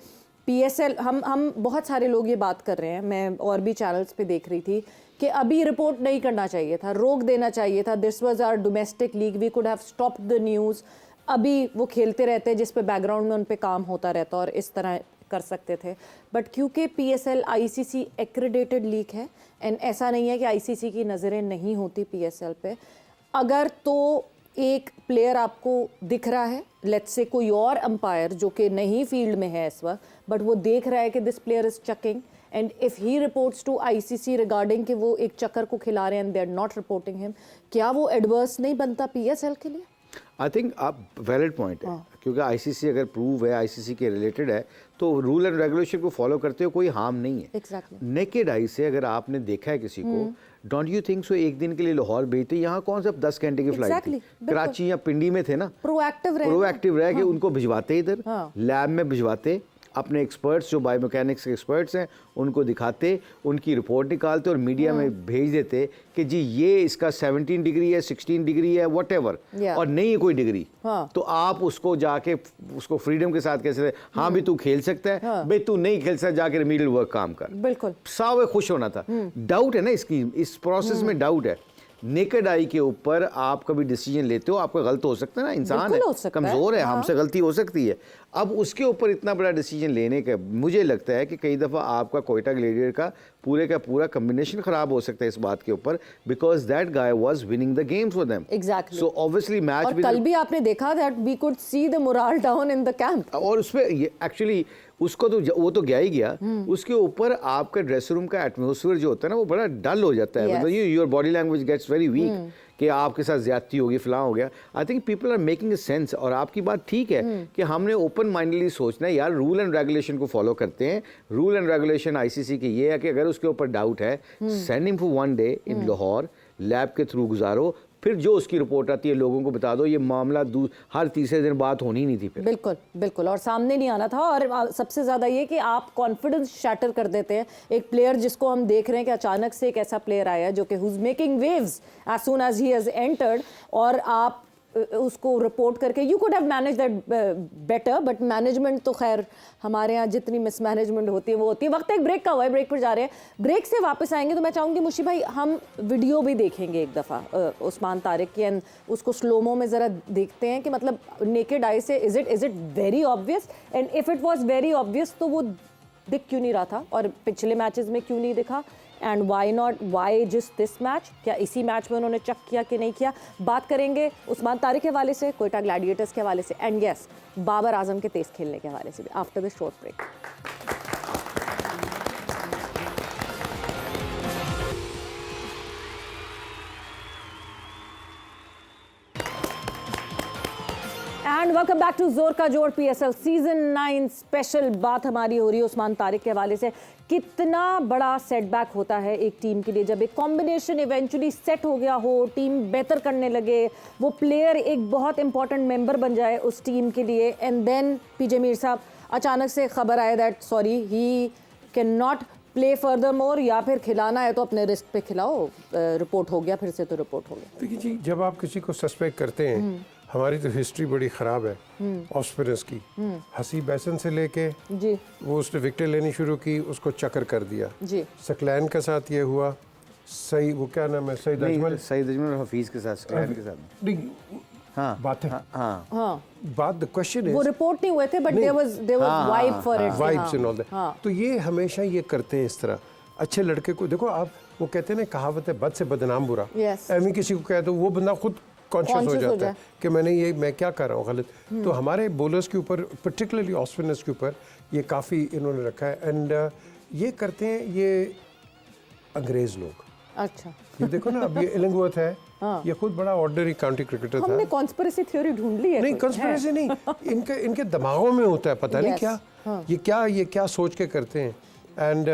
पीएसएल, हम बहुत सारे लोग ये बात कर रहे हैं, मैं और भी चैनल्स पे देख रही थी कि अभी रिपोर्ट नहीं करना चाहिए था, रोक देना चाहिए था, this was our domestic league, we could have stopped the news. अभी वो खेलते रहते हैं जिस पे बैकग्राउंड में उन पे काम होता रहता और इस तरह कर सकते थे। बट क्योंकि पीएसएल आईसीसी एक्रेडिटेड लीग है, एंड ऐसा नहीं है कि आईसीसी की नज़रें नहीं होती पीएसएल पे, अगर तो एक प्लेयर आपको दिख रहा है, लेट्स से कोई और अंपायर जो कि नहीं फील्ड में है इस वक्त, बट वो देख रहा है कि this player is chucking, and if he reports to ICC regarding कि वो एक चक्कर को खिला रहे हैं and they are not reporting him, क्या वो एडवर्स नहीं बनता पीएसएल के लिए? आई थिंक आप वैलिड पॉइंट है, क्योंकि आईसीसी अगर प्रूव है, आईसीसी के रिलेटेड है, तो रूल एंड रेगुलेशन को फॉलो करते हो कोई हार्म नहीं है। Exactly. नेकेड आई से अगर आपने देखा है किसी को, डोंट यू थिंक सो एक दिन के लिए लाहौर भेजते? यहाँ कौन सा 10 घंटे की फ्लाइट थी, कराची या पिंडी में थे ना, प्रोएक्टिव रह के उनको भिजवाते इधर, लैब में भिजवाते, अपने एक्सपर्ट्स जो बायोमैकेनिक्स के एक्सपर्ट्स हैं उनको दिखाते, उनकी रिपोर्ट निकालते और मीडिया में भेज देते कि जी ये इसका 17 डिग्री है, 16 डिग्री है, व्हाटएवर, और नहीं है कोई डिग्री, तो आप उसको जाके उसको फ्रीडम के साथ कैसे, हाँ भी तू खेल सकता है, भाई तू नहीं खेल सकता, जाके रिमीडियल वर्क काम कर। बिल्कुल साव खुश होना था। डाउट है ना इसकी, इस प्रोसेस में डाउट है। नेकेड आई के ऊपर आप कभी डिसीजन लेते हो, आपका गलत हो सकता है ना, इंसान है, कमजोर है, हमसे गलती हो सकती है। अब उसके ऊपर इतना बड़ा डिसीजन लेने का मुझे लगता है कि कई दफ़ा आपका कोयटा ग्लेडिएटर का पूरा कम्बिनेशन खराब हो सकता है इस बात के ऊपर, because that guy was winning the games for them. Exactly. So obviously match और कल भी आपने देखा that we could see the moral down in the camp, और उसमें एक्चुअली उसको तो वो तो गया ही गया, उसके ऊपर आपका ड्रेसिंग रूम का एटमॉस्फेयर जो होता है ना वो बड़ा डल हो जाता है, मतलब your body language gets very weak कि आपके साथ ज्यादती होगी, फलां हो गया। I think people are making a sense, और आपकी बात ठीक है कि हमने ओपन माइंडली सोचना है यार, रूल एंड रेगुलेशन को फॉलो करते हैं। रूल एंड रेगुलेशन आईसीसी की ये है कि अगर उसके ऊपर डाउट है, send him for 1 day in Lahore, lab के थ्रू गुजारो, फिर जो उसकी रिपोर्ट आती है लोगों को बता दो। ये मामला हर तीसरे दिन बात होनी नहीं थी फिर। बिल्कुल बिल्कुल, और सामने नहीं आना था। और सबसे ज़्यादा ये कि आप कॉन्फिडेंस शैटर कर देते हैं एक प्लेयर जिसको हम देख रहे हैं कि अचानक से एक ऐसा प्लेयर आया जो कि who's making waves as soon as he has entered, और आप उसको रिपोर्ट करके you could have manage that better, but management तो खैर हमारे यहाँ जितनी मिसमैनेजमेंट होती है वो होती है। वक्त एक ब्रेक का हुआ है, ब्रेक पर जा रहे हैं, ब्रेक से वापस आएंगे तो मैं चाहूँगी मुशी भाई हम वीडियो भी देखेंगे एक दफ़ा उस्मान तारिक की, एंड उसको स्लोमो में ज़रा देखते हैं कि मतलब नेकेड आई से is it very obvious, and if it was very obvious तो वो दिख क्यों नहीं रहा था, और पिछले मैचेस में क्यों नहीं दिखा, and why not, why just this match, क्या इसी मैच में उन्होंने चक किया कि नहीं किया। बात करेंगे उस्मान तारिक के हवाले से, कोयटा ग्लैडिएटर्स के हवाले से, एंड यस बाबर आजम के तेज खेलने के हवाले से भी, after this short break. And welcome back to Zor Ka जोर पीएसएल सीजन 9 स्पेशल। बात हमारी हो रही है उस्मान तारिक के हवाले से। कितना बड़ा सेटबैक होता है एक टीम के लिए जब एक कॉम्बिनेशन इवेंचुअली सेट हो गया हो, टीम बेहतर करने लगे, वो प्लेयर एक बहुत इंपॉर्टेंट मेंबर बन जाए उस टीम के लिए, एंड देन पीजे मीर साहब अचानक से खबर आए that sorry he can not play further more, या फिर खिलाना है तो अपने रिस्क पे खिलाओ, रिपोर्ट हो गया, फिर से तो रिपोर्ट हो गया। देखिए जी, जब आप किसी को सस्पेक्ट करते हैं, हमारी तो हिस्ट्री बड़ी ख़राब है ऑस्पिनर्स की। हसी बैसन से लेके जी वो उसने विकेट लेनी शुरू की, उसको चक्कर कर दिया। जी सकलैन के साथ ये हुआ, सही वो क्या नाम है, सईद अजमल, सईद अजमल और हफीज़ के साथ, स्क्वायर के साथ। नहीं हाँ बात है, हाँ हाँ बात द क्वेश्चन वो इज रिपोर्ट नहीं हुए थे but there was vibe for it vibes and all that. हाँ। तो ये हमेशा ये करते हैं इस तरह। अच्छे लड़के को देखो आप, वो कहते हैं ना कहावत है, बद से बदनाम बुरा। Yes. एवं किसी को कहते वो बंदा खुद कॉन्शियस हो Conscious हो जाता है कि मैं क्या कर रहा हूँ गलत। तो हमारे बॉलर्स के ऊपर, पर्टिकुलरली ऑस्पिनर्स के ऊपर ये काफ़ी इन्होंने रखा है। एंड ये करते हैं ये अंग्रेज लोग। अच्छा ये देखो ना, अब ये इलिंगवर्थ है, ये खुद बड़ा ऑर्डिनरी काउंटी क्रिकेटर था। हमने कॉन्स्पिरेसी थ्योरी ढूंढ ली है नहीं कोई? कंस्पिरेसी नहीं, इनके दिमागों में होता है, पता नहीं Yes, क्या ये क्या सोच के करते हैं। And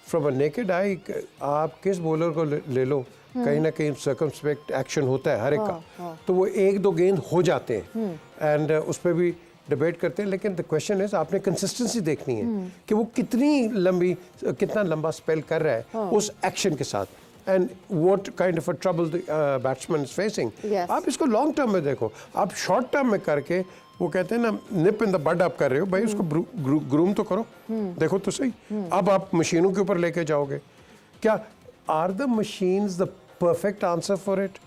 from a naked eye आप किस बॉलर को ले लो, कहीं ना कहीं सर्कमस्पेक्ट एक्शन होता है हर एक का, तो वो एक दो गेंद हो जाते हैं एंड उस पर भी डिबेट करते हैं। लेकिन द क्वेश्चन इज आपने कंसिस्टेंसी देखनी है कि वो कितना लंबा स्पेल कर रहा है उस एक्शन के साथ, and what kind of a trouble the batsman is facing. Yes. आप इसको लॉन्ग टर्म में देखो, आप शॉर्ट टर्म में करके वो कहते हैं ना निप इन द बड आप कर रहे हो भाई, उसको ग्रूम तो करो, देखो तो सही। अब आप मशीनों के ऊपर लेके जाओगे, क्या are the machines the perfect answer for it?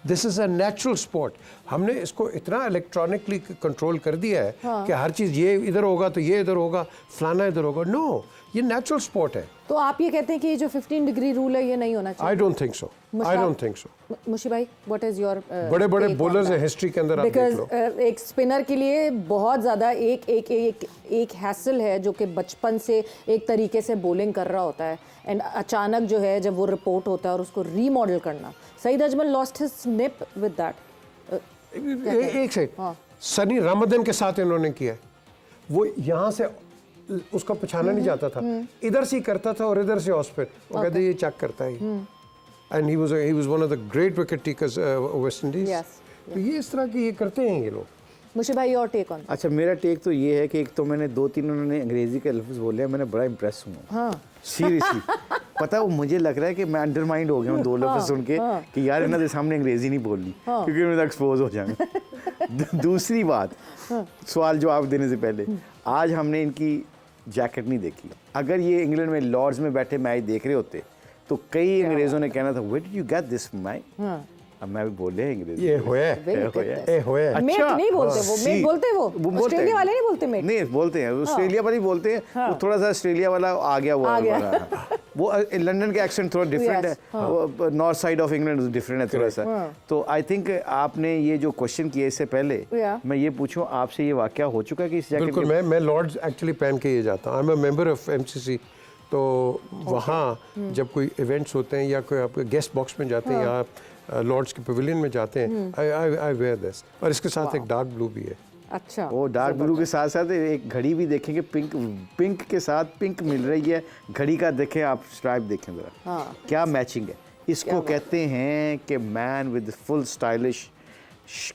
This is a natural sport. हमने इसको इतना इलेक्ट्रॉनिकली कंट्रोल कर दिया है कि हर चीज़ ये इधर होगा तो ये इधर होगा, फलाना इधर होगा। नो, ये नेचुरल स्पोर्ट है। तो आप ये कहते हैं कि ये जो 15 डिग्री रूल है ये नहीं होना चाहिए? I don't think so, I don't think so. Mushi भाई, व्हाट इज योर बड़े बड़े बॉलर्स हैं हिस्ट्री के अंदर, आप देख लो। बिकॉज एक स्पिनर के लिए बहुत ज़्यादा एक हैसल है जो कि बचपन से एक तरीके से बॉलिंग कर रहा होता है, एंड अचानक जो है जब वो रिपोर्ट होता है और उसको रीमॉडल करना। Saeed Ajmal lost his snip with that. एक सेकंड, सनी रमदन के साथ इन्होंने किया है। वो यहाँ से उसका पछाना नहीं जाता था, इधर से ही करता था और इधर से ऑस्पिन, वो कहते ये चेक करता है। And he was one of the great wicket takers West Indies. तो ये इस तरह के ये करते हैं ये लोग। मुशी भाई, योर टेक ऑन? अच्छा, मेरा टेक तो ये है कि एक तो मैंने 2-3 उन्होंने अंग्रेजी के लफ्ज़ बोले हैं, मैंने बड़ा इंप्रेस हुआ। हाँ सीरियसली पता है, मुझे लग रहा है कि मैं अंडरमाइंड हो गया हूँ 2 लफ्ज़ सुन के कि यार इन्होंने सामने अंग्रेजी नहीं बोलनी क्योंकि उन्हें एक्सपोज हो जाएंगे। दूसरी बात, सवाल जवाब देने से पहले, आज हमने इनकी जैकेट नहीं देखी। अगर ये इंग्लैंड में लॉर्ड्स में बैठे मैच देख रहे होते तो कई अंग्रेजों ने कहना था where did you get this match. अब मैं भी बोले अंग्रेजी, ये होया ए होया। मेट नहीं बोलते वो, मेट बोलते वो ऑस्ट्रेलिया वाले नहीं बोलते मेट। नहीं बोलते हैं, ऑस्ट्रेलिया वाले ही बोलते हैं। वो थोड़ा सा ऑस्ट्रेलिया वाला आ गया वो लंदन के एक्सेंट थोड़ा डिफरेंट है, north side of England different है थोड़ा सा। तो आई थिंक आपने ये जो क्वेश्चन किया इससे पहले मैं ये पूछूं आपसे, ये वाकया हो चुका है कि इस जैकेट? बिल्कुल, मैं लॉर्ड्स एक्चुअली पहन के ये जाता हूँ। I am a member of MCC. तो वहाँ जब कोई इवेंट्स होते हैं या कोई आप गेस्ट बॉक्स में जाते हैं या लॉर्ड्स के पवेलियन में जाते हैं, आई वेयर दिस। और इसके साथ एक डार्क ब्लू भी है। अच्छा, वो डार्क ब्लू के साथ साथ एक घड़ी भी देखेंगे, पिंक के साथ पिंक मिल रही है घड़ी का, देखें आप स्ट्राइप देखें जरा, क्या मैचिंग है। इसको कहते हैं कि मैन विद फुल स्टाइलिश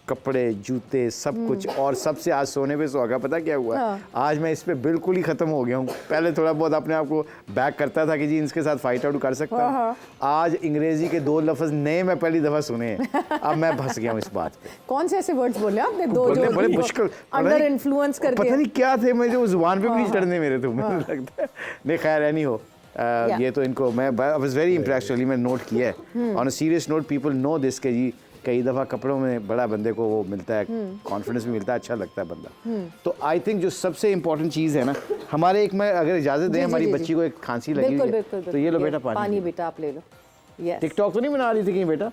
कपड़े, जूते, सब कुछ। और सबसे आज सोने पे सुहागा, पता क्या हुआ? आज मैं इस पे बिल्कुल ही ख़त्म हो गया हूँ। पहले थोड़ा बहुत अपने आप को बैक करता था कि जी इनके साथ फाइट आउट कर सकता हूँ। आज अंग्रेजी के 2 लफ्ज़ नए मैं पहली दफ़ा सुने हैं, अब मैं फंस गया हूँ इस बात पे। कौन से ऐसे वर्ड्स बोले आपने? 2 जो बड़े मुश्किल, अंडर इन्फ्लुएंस करके, पता नहीं क्या थे, मुझे उस जुबान पे भी नहीं चढ़ने मेरे, तो मुझे लगता है। नहीं खैर, एनी हो, ये तो इनको मैं वाज वेरी इम्प्रेस्ड, मैं नोट किया है। On a serious note, people know this के जी कई दफ़ा कपड़ों में बड़ा बंदे को वो मिलता है, कॉन्फिडेंस भी मिलता है, अच्छा लगता है बंदा। तो आई थिंक जो सबसे इम्पोर्टेंट चीज़ है ना हमारे, एक मैं अगर इजाज़त दें, हमारी बच्ची को एक खांसी लगी हुई है, तो ये लो बेटा पानी बेटा आप ले लो। यस, टिकटॉक तो नहीं बना रही थी कहीं बेटा?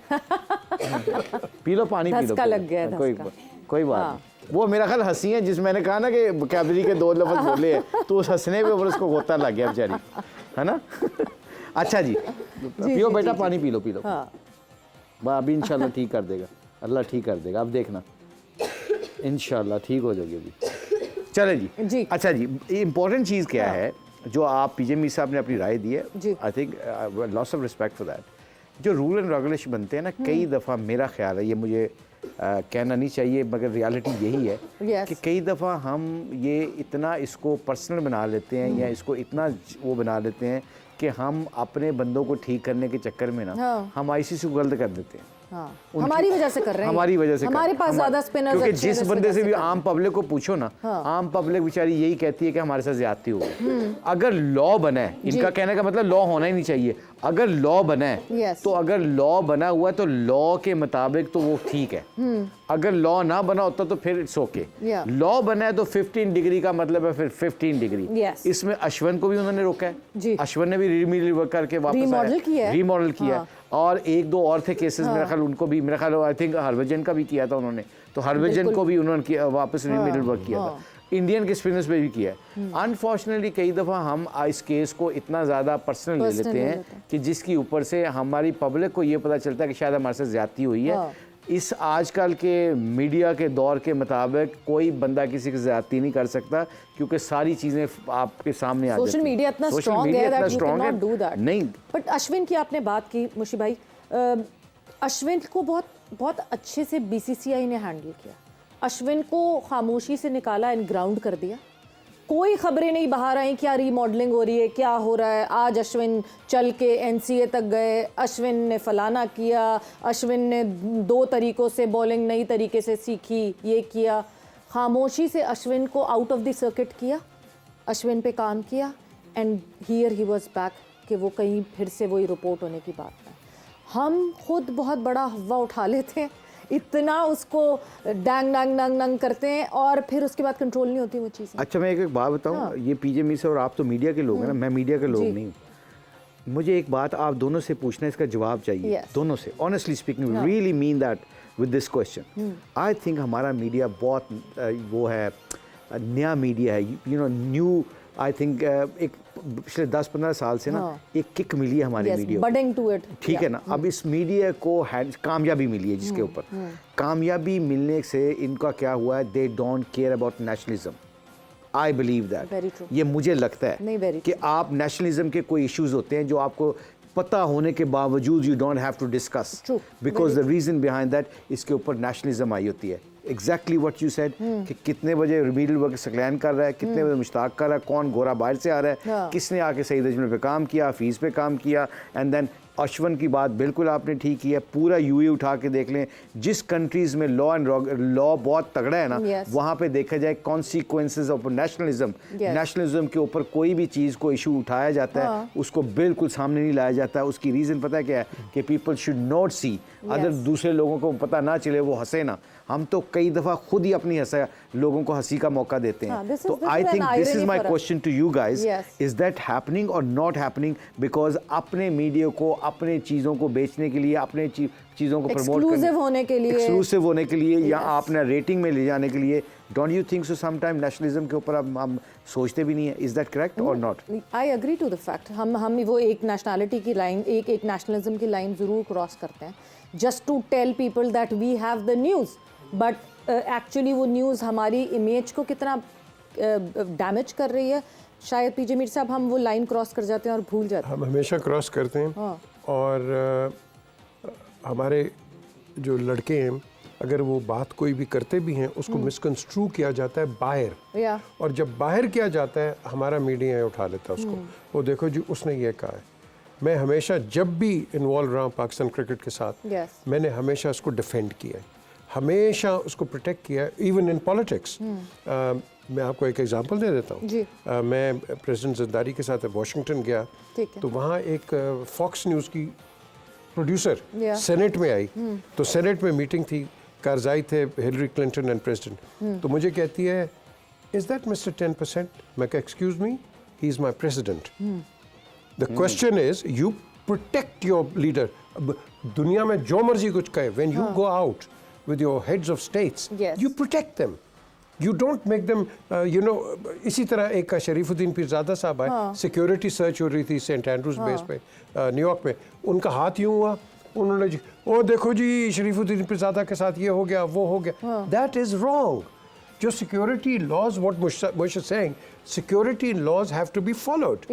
पी लो पानी, पी लो, धक्का लग गया, कोई बात नहीं। वो मेरा ख्याल हंसी है, जिस मैंने कहा ना कि कैबरी के 2 लफ्ज़ बोले हैं, तो उस हंसने पे ऊपर उसको गोता लग गया बेचारी, है ना? अच्छा जी, पियो बेटा पानी, पी लो। अभी इंशाल्लाह ठीक कर देगा अल्लाह, ठीक कर देगा, अब देखना इंशाल्लाह ठीक हो जाएगी अभी। चले जी। अच्छा जी, इम्पोर्टेंट चीज़ क्या है जो आप पीजे मी साहब ने अपनी राय दी है, I think lots of respect for that. जो रूल एंड रेगुलेशन बनते हैं ना, कई दफ़ा मेरा ख्याल है, ये मुझे कहना नहीं चाहिए मगर रियलिटी यही है कि कई दफ़ा हम ये इतना इसको पर्सनल बना लेते हैं या इसको इतना वो बना लेते हैं कि हम अपने बंदों को ठीक करने के चक्कर में ना हम आईसीसी को गलत कर देते हैं। हाँ, हमारी वजह से कर रहे हैं, हमारी वजह से हमारे पास ज्यादा स्पिनर्स, क्योंकि जिस बंदे से भी आम पब्लिक को पूछो ना, आम पब्लिक बेचारी यही कहती है कि हमारे साथ ज्यादती हो गई। अगर लॉ बना है, इनका कहने का मतलब लॉ होना ही नहीं चाहिए, अगर लॉ बना है तो अगर लॉ बना हुआ है तो लॉ के मुताबिक तो वो ठीक है, अगर लॉ ना बना होता तो फिर इट्स ओके। लॉ बना है तो 15 डिग्री का मतलब है फिर 15 डिग्री। इसमें अश्विन को भी उन्होंने रोका है, अश्विन ने भी रिमॉडल वर्क करके वापस रीमॉडल किया है। और एक दो और थे केसेस, मेरा ख्याल उनको भी, मेरा ख्याल आई थिंक हरभजन का भी किया था उन्होंने, तो हरभजन को भी उन्होंने वापस रिमॉडल वर्क किया था। इंडियन के स्पिनर्स पे भी किया है। अनफॉर्चुनेटली कई दफ़ा हम इस केस को इतना ज़्यादा पर्सनल ले लेते हैं कि जिसकी ऊपर से हमारी पब्लिक को ये पता चलता है कि शायद हमारे साथ ज्यादती हुई है। इस आजकल के मीडिया के दौर के मुताबिक कोई बंदा किसी की ज्यादती नहीं कर सकता, क्योंकि सारी चीज़ें आपके सामने आ जाती हैं। सोशल मीडिया इतना स्ट्रॉन्ग है that you can not do that. नहीं, बट अश्विन की आपने बात की मुशी भाई, अश्विन को बहुत अच्छे से बीसीसीआई ने हैंडल किया। अश्विन को खामोशी से निकाला एंड ग्राउंड कर दिया। कोई खबरें नहीं बाहर आई क्या रीमॉडलिंग हो रही है, क्या हो रहा है। आज अश्विन चल के एनसीए तक गए, अश्विन ने फलाना किया, अश्विन ने 2 तरीक़ों से बॉलिंग नई तरीके से सीखी, ये किया। खामोशी से अश्विन को आउट ऑफ द सर्किट किया, अश्विन पे काम किया and here he was back कि वो कहीं फिर से वही रिपोर्ट होने की बात है। हम खुद बहुत बड़ा हवा उठा लेते हैं, इतना उसको डैंग डैंग डैंग डैंग करते हैं और फिर उसके बाद कंट्रोल नहीं होती वो चीज़ें। अच्छा, मैं एक बात बताऊं, ये पीजे मी से, और आप तो मीडिया के लोग हैं ना, मैं मीडिया के लोग नहीं हूँ। मुझे एक बात आप दोनों से पूछना है, इसका जवाब चाहिए दोनों से, honestly speaking, really mean that with this question. I think हमारा मीडिया बहुत वो है, नया मीडिया है, you know, new. I think एक पिछले 10-15 साल से ना एक किक मिली है हमारे मीडिया को, बडिंग टू इट, ठीक है ना। अब इस मीडिया को कामयाबी मिली है, जिसके ऊपर कामयाबी मिलने से इनका क्या हुआ है, they don't care about nationalism. I believe that, ये मुझे लगता है कि आप नेशनलिज्म के कोई इश्यूज होते हैं जो आपको पता होने के बावजूद you don't have to discuss, because the reason behind that इसके ऊपर नेशनलिज्म आई होती है। एग्जैक्टली व्हाट यू सेड, कि कितने बजे रिमीडियल वर्क सकलैन कर रहा है, कितने बजे मुश्ताक कर रहा है, कौन गोरा बाहर से आ रहा है, किसने आके सईद अजमल पे काम किया, हफीज़ पे काम किया। एंड देन अश्विन की बात बिल्कुल आपने ठीक की है, पूरा यूए उठा के देख लें, जिस कंट्रीज़ में लॉ बहुत तगड़ा है ना, वहाँ पे देखा जाए कॉन्सिक्वेंसेज ऑफ नेशनलिज्म के ऊपर कोई भी चीज़ को इशू उठाया जाता है, उसको बिल्कुल सामने नहीं लाया जाता है। उसकी रीज़न पता है क्या है, कि पीपल शुड नॉट सी, अगर दूसरे लोगों को पता ना चले वो हंसे ना। हम तो कई दफ़ा खुद ही अपनी लोगों को हंसी का मौका देते हैं। तो I think this is my question to you guys, is that happening और नॉट हैपनिंग? बिकॉज अपने मीडिया को अपने चीज़ों को बेचने के लिए, अपने चीज़ों को प्रमोट एक्सक्लूसिव होने के लिए या आपने रेटिंग में ले जाने के लिए, don't you think so sometime nationalism के ऊपर हम सोचते भी नहीं है? इज दैट करेक्ट और not? I agree to the fact, हम वो एक नेशनलिटी की लाइन, एक नेशनलिज्म की लाइन ज़रूर क्रॉस करते हैं, just to tell people that we have the news, but actually वो न्यूज़ हमारी इमेज को कितना डैमेज कर रही है, शायद पीजे मीर साहब हम वो लाइन क्रॉस कर जाते हैं और भूल जाते हैं। हम हमेशा क्रॉस करते हैं। और हमारे जो लड़के हैं, अगर वो बात कोई भी करते भी हैं, उसको मिसकंस्ट्रू किया जाता है बाहर, और जब बाहर किया जाता है हमारा मीडिया उठा लेता है उसको, वो देखो जी उसने ये कहा है। मैं हमेशा जब भी इन्वॉल्व रहा हूँ पाकिस्तान क्रिकेट के साथ, मैंने हमेशा उसको डिफेंड किया है, हमेशा उसको प्रोटेक्ट किया है, इवन इन पॉलिटिक्स। मैं आपको एक एग्जांपल दे देता हूँ। मैं प्रेसिडेंट ज़रदारी के साथ वाशिंगटन गया, तो वहाँ एक फॉक्स न्यूज़ की प्रोड्यूसर सेनेट में आई, तो सेनेट में मीटिंग थी, कारजाई थे हिलरी क्लिंटन एंड प्रेसिडेंट, तो मुझे कहती है, इज़ दैट मिस्टर 10%? मैं कहा excuse me, he is my president. The question is you protect your leader. दुनिया में जो मर्जी कुछ कहे, when you go out with your heads of states, you protect them, you don't make them you know। इसी तरह एक शरीफुद्दीन पीरज़ादा साहब आए, सिक्योरिटी सर्च हो रही थी सेंट एंड्रूज बेस पे न्यूयॉर्क में, उनका हाथ यूं हुआ, उन्होंने जी ओ देखो जी शरीफुद्दीन पीरज़ादा के साथ ये हो गया वो हो गया। That is wrong. जो security laws, what Mush saying, security laws have to be followed.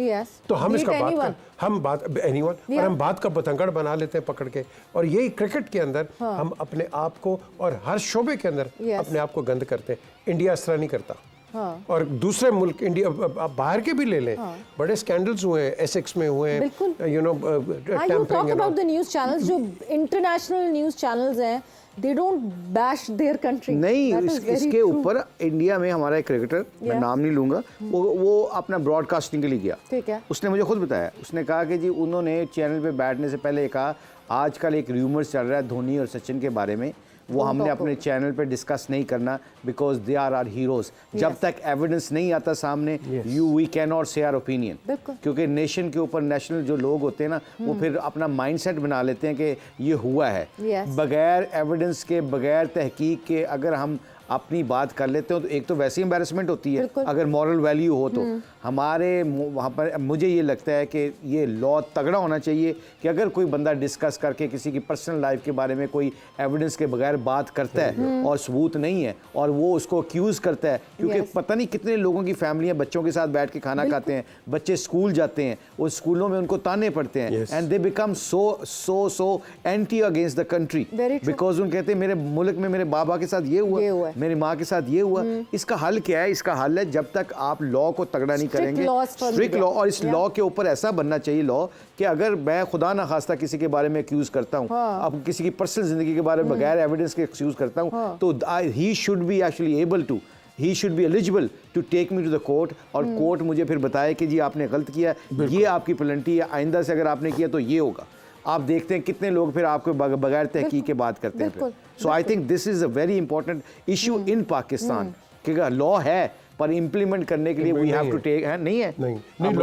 तो हम इसका और हम बात का बतंगड़ बना लेते हैं पकड़ के, और यही क्रिकेट के अंदर हम अपने आप को और हर शोबे के अंदर अपने आप को गंद करते हैं। इंडिया इस तरह नहीं करता। और दूसरे मुल्क इंडिया, आप बाहर के भी ले लें, बड़े स्कैंडल्स हुए हैं, एसेक्स में हुए हैं, you know, you talk about the news channels, जो international news channels हैं, they don't bash their country. नहीं, That is very इसके true. ऊपर इंडिया में हमारा एक क्रिकेटर, मैं नाम नहीं लूंगा, वो अपना ब्रॉडकास्टिंग के लिए गया। ठीक है। उसने मुझे खुद बताया, उसने कहा कि जी उन्होंने चैनल पे बैठने से पहले कहा आजकल एक र्यूमर्स चल रहा है धोनी और सचिन के बारे में, वो हमने अपने चैनल पे डिस्कस नहीं करना because they are are heroes. जब तक एविडेंस नहीं आता सामने we can not say our opinion, क्योंकि नेशन के ऊपर नेशनल जो लोग होते हैं ना वो फिर अपना माइंडसेट बना लेते हैं कि ये हुआ है। बगैर एविडेंस के, बगैर तहकीक के अगर हम अपनी बात कर लेते हो तो एक तो वैसे ही एम्बैरेसमेंट होती है, अगर मॉरल वैल्यू हो तो हमारे वहाँ पर मुझे ये लगता है कि ये लॉ तगड़ा होना चाहिए कि अगर कोई बंदा डिस्कस करके किसी की पर्सनल लाइफ के बारे में कोई एविडेंस के बगैर बात करता है और सबूत नहीं है और वो उसको अक्यूज़ करता है, क्योंकि पता नहीं कितने लोगों की फैमिलियाँ बच्चों के साथ बैठ के खाना खाते हैं, बच्चे स्कूल जाते हैं, उस स्कूलों में उनको ताने पड़ते हैं and they become so anti against the country because उन कहते हैं मेरे मुल्क में मेरे बाबा के साथ ये हुआ, मेरी माँ के साथ ये हुआ। इसका हल क्या है? इसका हल है जब तक आप लॉ को तगड़ा नहीं करेंगे, स्ट्रिक्ट लॉ, और इस लॉ के ऊपर ऐसा बनना चाहिए लॉ कि अगर मैं खुदा ना खास्ता किसी के बारे में एक्यूज करता हूँ, अब किसी की पर्सनल जिंदगी के बारे में बगैर एविडेंस के एक्यूज करता हूँ, तो he should be actually able to, he should be eligible to take me to the court, और कोर्ट मुझे फिर बताए कि जी आपने गलत किया, ये आपकी पेनल्टी है, आइंदा से अगर आपने किया तो ये होगा। आप देखते हैं कितने लोग फिर आपको बगैर तहकीक के बात करते हैं। So I think this is a very important issue in Pakistan, क्योंकि लॉ है पर इम्प्लीमेंट करने के लिए वी हैव टू टेक, है नहीं है? नहीं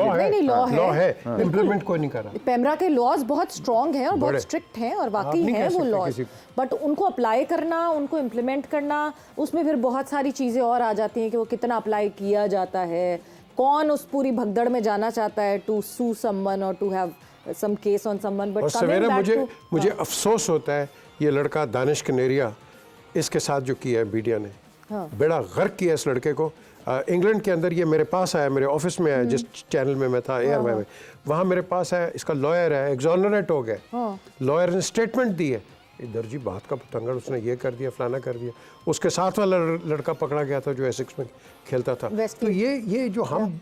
लॉ है, इम्प्लीमेंट कोई नहीं कर रहा। पेमरा के लॉज बहुत स्ट्रॉन्ग हैं और बहुत स्ट्रिक्ट हैं और वाकई हैं वो लॉज, बट उनको अप्लाई करना, उनको इम्प्लीमेंट करना, उसमें फिर बहुत सारी चीज़ें और आ जाती हैं कि वो कितना अप्लाई किया जाता है, कौन उस पूरी भगदड़ में जाना चाहता है टू सू समवन और to have some case on someone, but Savera मुझे अफसोस होता है ये लड़का दानिश कनेरिया, इसके साथ जो किया है मीडिया ने, बड़ा गर्क किया इस लड़के को। इंग्लैंड के अंदर ये मेरे पास आया, मेरे ऑफिस में आया, जिस चैनल में मैं था एयरवे में, वहाँ मेरे पास आया, इसका लॉयर है, एग्जॉनरेट हो गया, लॉयर ने स्टेटमेंट दी है, इधर जी बात का पतंगड़, उसने ये कर दिया, फलाना कर दिया। उसके साथ वाला लड़का पकड़ा गया था जो एसेक्स में खेलता था। तो ये जो हम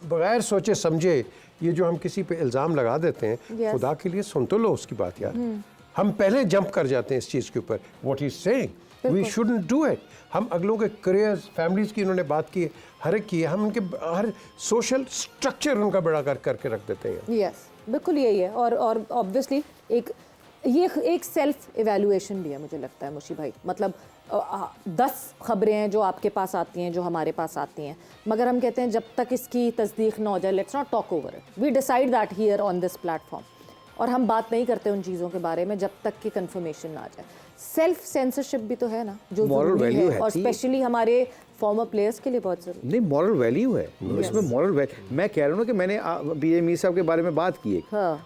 बगैर सोचे समझे ये जो हम किसी पे इल्ज़ाम लगा देते हैं, खुदा के लिए सुन तो लो उसकी बात यार। हम पहले जंप कर जाते हैं इस चीज़ के ऊपर, what he is saying we shouldn't do it. हम अगलों के करियर्स, फैमिलीज़ की इन्होंने बात की, हर एक की है, हम उनके हर सोशल स्ट्रक्चर उनका बड़ा करके रख देते हैं। यस, बिल्कुल यही है। और ऑब्वियसली एक सेल्फ इवैल्यूएशन भी है, मुझे लगता है मुशी भाई, मतलब 10 खबरें हैं जो आपके पास आती हैं, जो हमारे पास आती हैं, मगर हम कहते हैं जब तक इसकी तस्दीक ना हो जाए, let's not talk over it, we decide that here on this platform, और हम बात नहीं करते उन चीज़ों के बारे में जब तक कि कंफर्मेशन ना आ जाए। सेल्फ सेंसरशिप भी तो है ना, जो मॉरल वैल्यू है, और स्पेशली हमारे फॉर्मर प्लेयर्स के लिए बहुत जरूरी। नहीं, मॉरल वैल्यू है इसमें, मॉरल वैल्यू। मैं कह रहा हूँ ना कि मैंने पीए मीर साहब के बारे में बात की है,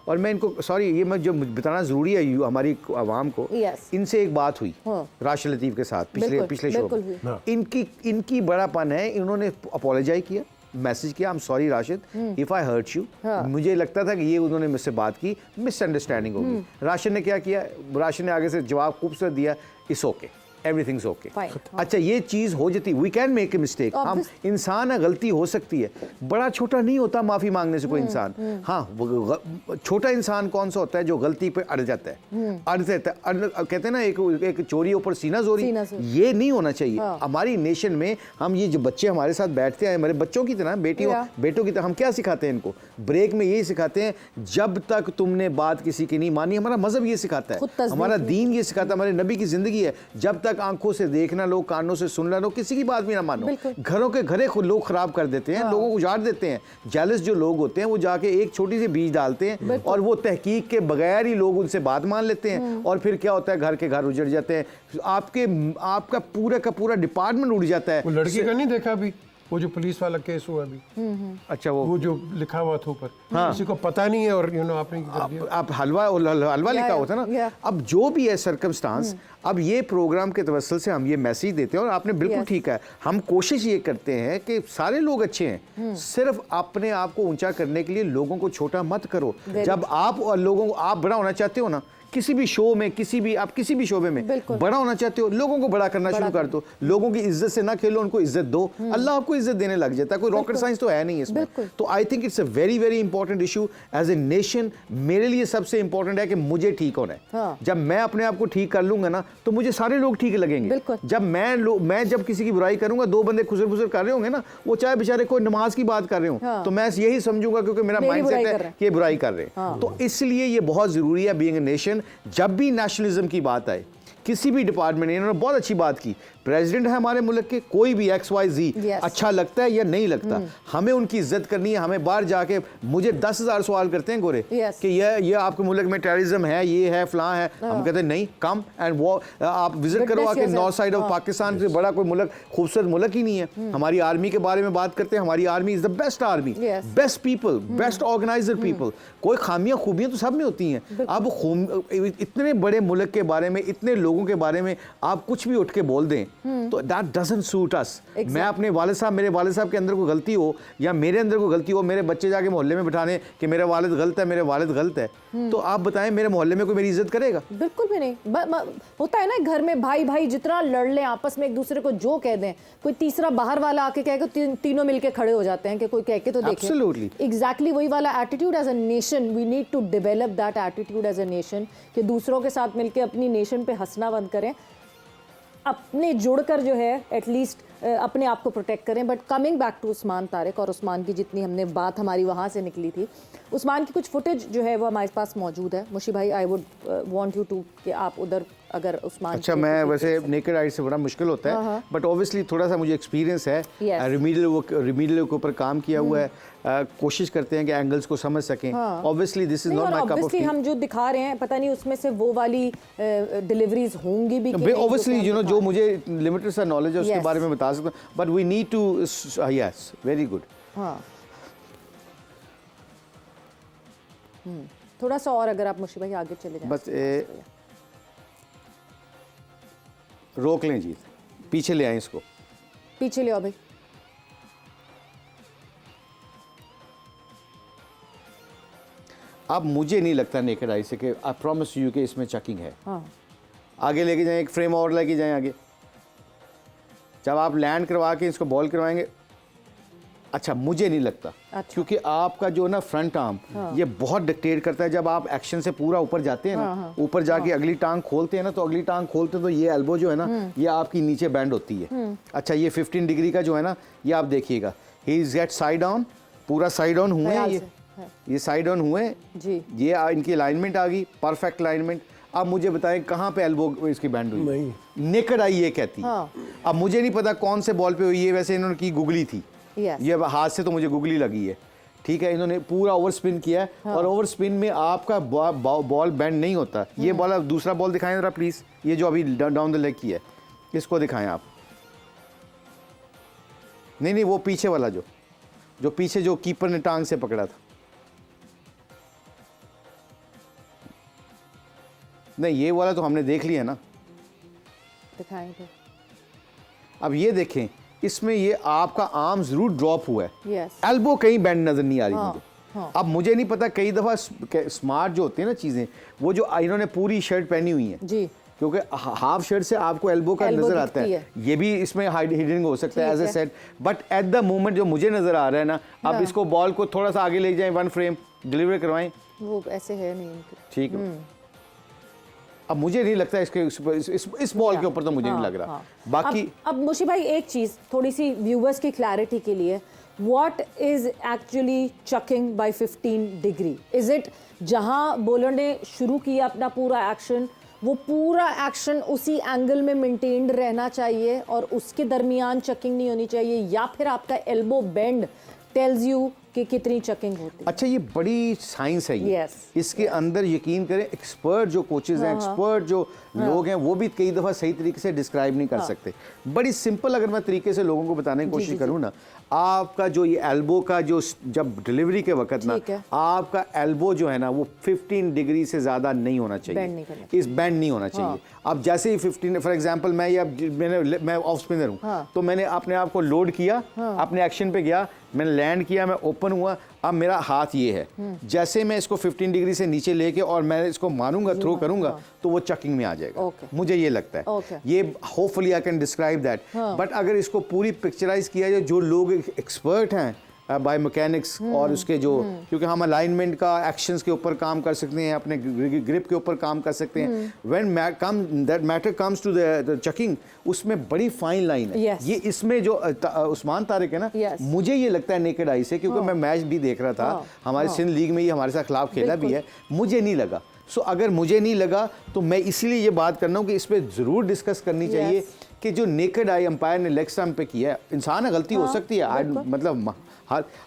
और मैं इनको, सॉरी ये मैं जो बताना ज़रूरी है हमारी आवाम को, इनसे एक बात हुई राशिद लतीफ़ के साथ पिछले शो में, इनकी बड़ापन है, इन्होंने अपोलोजाइज किया, मैसेज किया, I am sorry Rashid if I hurt you. मुझे लगता था कि ये उन्होंने मुझसे बात की, मिसअंडरस्टैंडिंग होगी। राशिद ने क्या किया, राशिद ने आगे से जवाब खूबसूरत दिया, इट्स ओके, एवरीथिंग्स ओके। अच्छा, ये चीज़ हो जाती, we can make a mistake, हम इंसान है, गलती हो सकती है, बड़ा छोटा नहीं होता माफ़ी मांगने से कोई इंसान। हाँ, छोटा इंसान कौन सा होता है जो गलती पे अड़ जाता है, कहते हैं ना एक चोरी ऊपर सीना जोरी, ये नहीं होना चाहिए। हमारी नेशन में हम ये जो बच्चे हमारे साथ बैठते हैं, हमारे बच्चों की तरह, बेटों की तरह, हम क्या सिखाते हैं इनको? ब्रेक में यही सिखाते हैं, जब तक तुमने बात किसी की नहीं मानी, हमारा मजहब ये सिखाता है, हमारा दीन ये सिखाता है, हमारे नबी की जिंदगी है, जब तक आंखों से देखना लो, कानों से सुनना लो, किसी की बात भी ना मानो। घरों के घरे लोग खराब कर देते हैं, लोगों को उजाड़ देते हैं। जेलस जो लोग होते हैं वो जाके एक छोटी सी बीज डालते हैं और वो तहकीक के बगैर ही लोग उनसे बात मान लेते हैं, और फिर क्या होता है, घर के घर उजड़ जाते हैं, आपका पूरा का पूरा डिपार्टमेंट उड़ जाता है। वो लड़की का नहीं देखा अभी, वो जो पुलिस वाला केस हुआ अभी, अच्छा वो जो लिखा हुआ था ऊपर, किसी को पता नहीं है, और आपने आप हलवा लिखा होता ना। अब जो भी है सर्कमस्टांस, अब ये प्रोग्राम के तवस्सुल से हम ये मैसेज देते हैं, और आपने बिल्कुल ठीक है, हम कोशिश ये करते हैं कि सारे लोग अच्छे हैं, सिर्फ अपने आप को ऊंचा करने के लिए लोगों को छोटा मत करो। जब आप और लोगों को आप बड़ा होना चाहते हो ना, किसी भी शो में, आप किसी भी शोबे में बिल्कुल। बड़ा होना चाहते हो, लोगों को बड़ा करना शुरू कर दो, लोगों की इज्जत से ना खेलो, उनको इज्जत दो, अल्लाह आपको इज्जत देने लग जाता है। कोई रॉकेट साइंस तो है नहीं इसमें। तो I think it's a very very important issue as a nation. मेरे लिए सबसे इंपॉर्टेंट है कि मुझे ठीक होना है। हाँ। जब मैं अपने आप को ठीक कर लूंगा ना, तो मुझे सारे लोग ठीक लगेंगे। जब मैं जब किसी की बुराई करूंगा, दो बंदे खुसर फुसर कर रहे होंगे ना, वो चाहे बेचारे कोई नमाज की बात कर रहे हो, तो मैं यही समझूंगा क्योंकि मेरा माइंडसेट है कि ये बुराई कर रहे हैं। तो इसलिए ये बहुत जरूरी है बीइंग अ नेशन। जब भी नेशनलिज्म की बात आए किसी भी डिपार्टमेंट, इन्होंने बहुत अच्छी बात की। प्रेसिडेंट है हमारे मुल्क के, कोई भी XYZ अच्छा लगता है या नहीं लगता, हमें उनकी इज्जत करनी है। हमें बाहर जाके मुझे 10,000 सवाल करते हैं गोरे कि ये आपके मुल्क में टेररिज्म है, ये है, फलां है। हम कहते हैं नहीं, कम एंड वो आप विजिट करो आके नॉर्थ साइड ऑफ पाकिस्तान से बड़ा कोई मुल्क, खूबसूरत मुल्क ही नहीं है। हमारी आर्मी के बारे में बात करते हैं, हमारी army is the best army, best people, best organiser people. कोई खामियां खूबियां तो सब में होती हैं। अब इतने बड़े मुल्क के बारे में, इतने लोगों के बारे में आप कुछ भी उठ के बोल दें तो दैट डजंट सूट अस। मैं अपने वालिद साहब, मेरे वालिद साहब के अंदर कोई गलती हो या मेरे अंदर कोई गलती हो, मेरे बच्चे जाके मोहल्ले में बिठाने कि मेरा वालिद गलत है, मेरे वालिद गलत है, तो आप बताएं मेरे मोहल्ले में कोई मेरी इज्जत करेगा? बिल्कुल भी नहीं। होता है ना घर में भाई भाई जितना लड़ लें आपस में, एक दूसरे को जो कह दें, कोई तीसरा बाहर वाला आके कहेगा, तीनों मिलके खड़े हो जाते हैं कि कोई कह के तो देखे। Absolutely. एग्जैक्टली वही वाला attitude as a nation, we need to develop that attitude as a nation, कि दूसरों के साथ मिलके अपनी नेशन पे हंसना बंद करें, अपने जुड़कर जो है एटलीस्ट अपने आप को प्रोटेक्ट करें। But coming back to Usman Tariq, और उस्मान की जितनी हमने बात हमारी वहाँ से निकली थी, उस्मान की कुछ फुटेज जो है वो हमारे पास मौजूद है। मुशी भाई, I would want you to कि आप उधर अगर उस्मान अच्छा, मैं वैसे नेकेड आई से बड़ा मुश्किल होता है, बट ऑब्वियसली थोड़ा सा मुझे एक्सपीरियंस है, रिमीडियल के ऊपर काम किया हुआ है, कोशिश करते हैं कि एंगल्स को समझ सकें। Obviously this is not my cup of T. हम जो दिखा रहे हैं पता नहीं उसमें से वो वाली डिलीवरीज होंगी भी कि नहीं, ऑब्वियसली यू नो जो मुझे लिमिटेड सा नॉलेज है उसके बारे में बता सकता हूं, but we need to, yes, very good. हाँ, थोड़ा सा और अगर आप मुशी भाई आगे चले जाएं। बस रोक लें जी, पीछे ले आए इसको, पीछे ले आओ भाई। अब मुझे नहीं लगता नेकेड आई से कि आई प्रॉमिस यू कि इसमें चेकिंग है। हाँ। आगे लेके जाएं, एक फ्रेम और लेके जाएं आगे। जब आप लैंड करवा के इसको बॉल करवाएंगे, अच्छा मुझे नहीं लगता। अच्छा। क्योंकि आपका जो ना फ्रंट आर्म, ये बहुत डिक्टेट करता है। जब आप एक्शन से पूरा ऊपर जाते हैं ना, ऊपर जाके अगली टांग खोलते हैं ना, तो अगली टांग खोलते हैं तो ये एल्बो जो है ना, ये आपकी नीचे बैंड होती है। अच्छा, ये 15 डिग्री का जो है ना, ये आप देखिएगा, he is get side down, पूरा साइड डाउन हुए हैं, ये साइड डाउन हुए जी, ये इनकी अलाइनमेंट आ गई, परफेक्ट अलाइनमेंट। अब मुझे बताएं कहाँ पे एल्बो इसकी बैंड हुई? नहीं, नेकेड आई ये कहती है। अब मुझे नहीं पता कौन से बॉल पे हुई है, वैसे इन्होंने की गुगली थी, ये हाथ से तो मुझे गुगली लगी है, ठीक है। इन्होंने पूरा ओवर स्पिन किया है, और ओवर स्पिन में आपका बॉल बैंड नहीं होता। ये बॉल, दूसरा बॉल दिखाएं जरा प्लीज, ये जो अभी डाउन द लेग की है, इसको दिखाएं आप। नहीं, वो पीछे वाला जो पीछे जो कीपर ने टांग से पकड़ा था, नहीं ये वाला तो हमने देख लिया ना, दिखाएं तो। अब ये देखें, इसमें ये आपका आर्म जरूर ड्रॉप हुआ है, yes. एल्बो कहीं बैंड नजर नहीं आ रही मुझे। अब मुझे नहीं पता, कई दफा स्मार्ट जो होती है ना चीजें, वो जो इन्होंने पूरी शर्ट पहनी हुई है जी, क्योंकि हाफ शर्ट से आपको एल्बो का नजर आता है, ये भी इसमें हिडन हो सकता है as a set, but at the moment जो मुझे नजर आ रहा है ना, अब इसको बॉल को थोड़ा सा आगे ले जाएं, 1 फ्रेम डिलीवर करवाएं, वो ऐसे है नहीं, ठीक है। अब मुझे नहीं लगता इसके इस बॉल के ऊपर तो मुझे नहीं लग रहा। बाकी अब मुशी भाई एक चीज थोड़ी सी व्यूअर्स की क्लैरिटी के लिए, what is actually chucking by 15 degree? Is it जहां बॉलर ने शुरू किया अपना पूरा एक्शन, वो पूरा एक्शन उसी एंगल में मेंटेन्ड रहना चाहिए और उसके दरमियान चकिंग नहीं होनी चाहिए, या फिर आपका एल्बो बेंड टेल्स यू कि कितनी चकिंग होती है? अच्छा, ये बड़ी साइंस है ये। इसके अंदर यकीन करें, एक्सपर्ट जो कोचेज हैं, एक्सपर्ट जो लोग हैं, वो भी कई दफ़ा सही तरीके से डिस्क्राइब नहीं कर सकते। बड़ी सिंपल अगर मैं तरीके से लोगों को बताने की कोशिश करूँ ना, आपका जो ये एल्बो का जो जब डिलीवरी के वक्त ना, आपका एल्बो जो है ना, वो 15 डिग्री से ज़्यादा नहीं होना चाहिए, इस बैंड नहीं होना चाहिए। अब जैसे ही 15, फॉर एग्जाम्पल मैं ऑफ स्पिनर हूँ, तो मैंने अपने आप को लोड किया, अपने एक्शन पे गया, मैंने लैंड किया, मैं ओपन हुआ, अब मेरा हाथ ये है, जैसे मैं इसको 15 डिग्री से नीचे लेके और मैं इसको मारूंगा, थ्रो करूंगा, तो वो चकिंग में आ जाएगा। मुझे ये लगता है, ये hopefully I can describe that. But अगर इसको पूरी पिक्चराइज किया जाए, जो लोग एक्सपर्ट हैं बाय मैकेनिक्स और उसके जो, क्योंकि हम अलाइनमेंट का, एक्शंस के ऊपर काम कर सकते हैं, अपने ग्रिप के ऊपर काम कर सकते हैं। When that matter comes to the chucking, उसमें बड़ी फाइन लाइन है। ये इसमें जो उस्मान तारिक है ना, मुझे ये लगता है नेकेड आई से, क्योंकि मैं मैच भी देख रहा था, हमारे सिंध लीग में ये हमारे साथ खिलाफ खेला भी है, मुझे नहीं लगा। सो अगर मुझे नहीं लगा तो मैं इसीलिए ये बात करना हूँ कि इस पर ज़रूर डिस्कस करनी चाहिए कि जो नेकेड आई अंपायर ने लेग स्टंप पे किया है, इंसान है, गलती हो सकती है, मतलब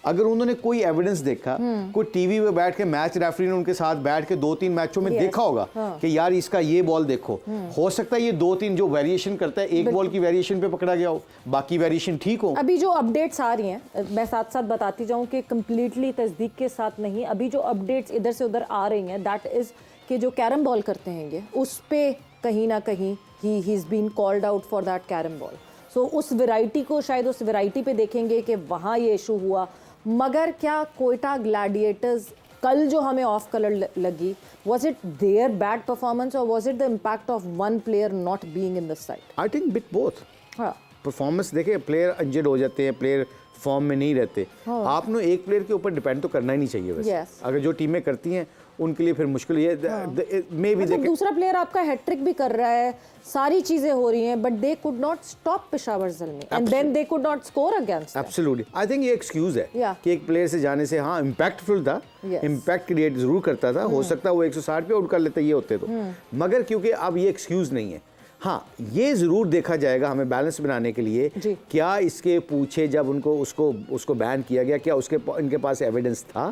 अगर उन्होंने कोई एविडेंस देखा, कोई टीवी पे बैठ के मैच रेफरी ने उनके साथ बैठ के 2-3 मैचों में देखा होगा कि यार इसका ये बॉल देखो, हो सकता है ये 2-3 जो वेरिएशन करता है, एक बॉल की वेरिएशन पे पकड़ा गया हो, बाकी वेरिएशन ठीक हो। अभी जो अपडेट्स आ रही हैं, मैं साथ साथ बताती जाऊं कि कंप्लीटली तस्दीक के साथ नहीं, अभी जो अपडेट्स इधर से उधर आ रही हैं, दैट इज कि जो कैरम बॉल करते हैं ये, उस पे कहीं ना कहीं he is been called out for that carrom ball. सो उस वैरायटी को शायद उस वैरायटी पे देखेंगे कि वहाँ ये इशू हुआ। मगर क्या कोयटा ग्लैडिएटर्स कल जो हमें ऑफ कलर लगी, was it their bad performance or was it the impact of one player not being in the side? I think bit both. हाँ, परफॉर्मेंस देखे, प्लेयर इंजर्ड हो जाते हैं, प्लेयर फॉर्म में नहीं रहते। आपने एक प्लेयर के ऊपर डिपेंड तो करना ही नहीं चाहिए वैसे। अगर जो टीमें करती हैं उनके लिए फिर मुश्किल ये मे बी मतलब दूसरा प्लेयर आपका हैट्रिक भी कर रहा है, सारी चीजें हो रही हैं, but they could not stop Peshawar Zalmi and then they could not score against. Absolutely, I think ये एक्सक्यूज है कि एक प्लेयर से जाने से, हाँ इम्पैक्टफुल था, इम्पैक्ट क्रिएट जरूर करता था, हो सकता है वो 160 पे आउट कर लेते, ये होते तो, मगर क्योंकि अब ये एक्सक्यूज नहीं है। हाँ, ये ज़रूर देखा जाएगा हमें बैलेंस बनाने के लिए, क्या इसके पूछे जब उनको उसको बैन किया गया, क्या इनके पास एविडेंस था,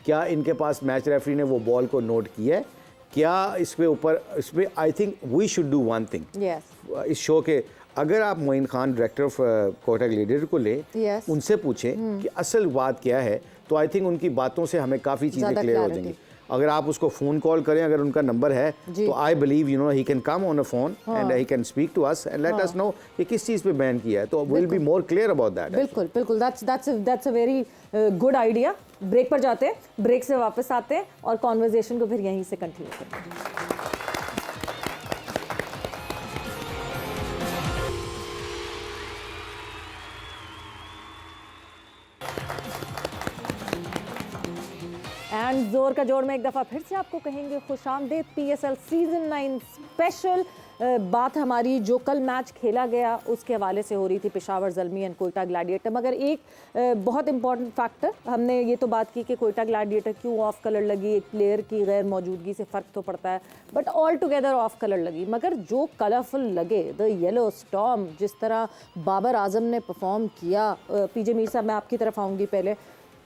क्या इनके पास मैच रेफरी ने वो बॉल को नोट किया है, क्या इसमें I think we should do one thing इस शो के, अगर आप Moin Khan director of Quetta gladiator को ले, उनसे पूछें कि असल बात क्या है, तो आई थिंक उनकी बातों से हमें काफ़ी चीज़ें क्लियर हो जाएंगी। अगर आप उसको फ़ोन कॉल करें, अगर उनका नंबर है, तो I believe you know he can come on a phone and he can speak to us and let us know कि किस चीज़ पे बैन किया है, तो will be more clear about that. बिल्कुल बिल्कुल, that's a very good idea. Break पर जाते हैं, ब्रेक से वापस आते हैं और कॉन्वर्जेशन को फिर यहीं से कंटिन्यू करते हैं। एंड जोर का जोड़ में एक दफ़ा फिर से आपको कहेंगे खुशामदीद PSL सीजन 9 स्पेशल। बात हमारी जो कल मैच खेला गया उसके हवाले से हो रही थी, पेशावर ज़ल्मी एंड कोयटा ग्लैडिएटर। मगर एक बहुत इंपॉर्टेंट फैक्टर, हमने ये तो बात की कि कोयटा ग्लैडिएटर क्यों ऑफ कलर लगी, एक प्लेयर की गैर मौजूदगी से फ़र्क तो पड़ता है, but all together of colour लगी। मगर जो कलरफुल लगे, द येलो स्टॉर्म, जिस तरह बाबर आजम ने परफॉर्म किया, PJ मीर साहब मैं आपकी तरफ आऊँगी पहले,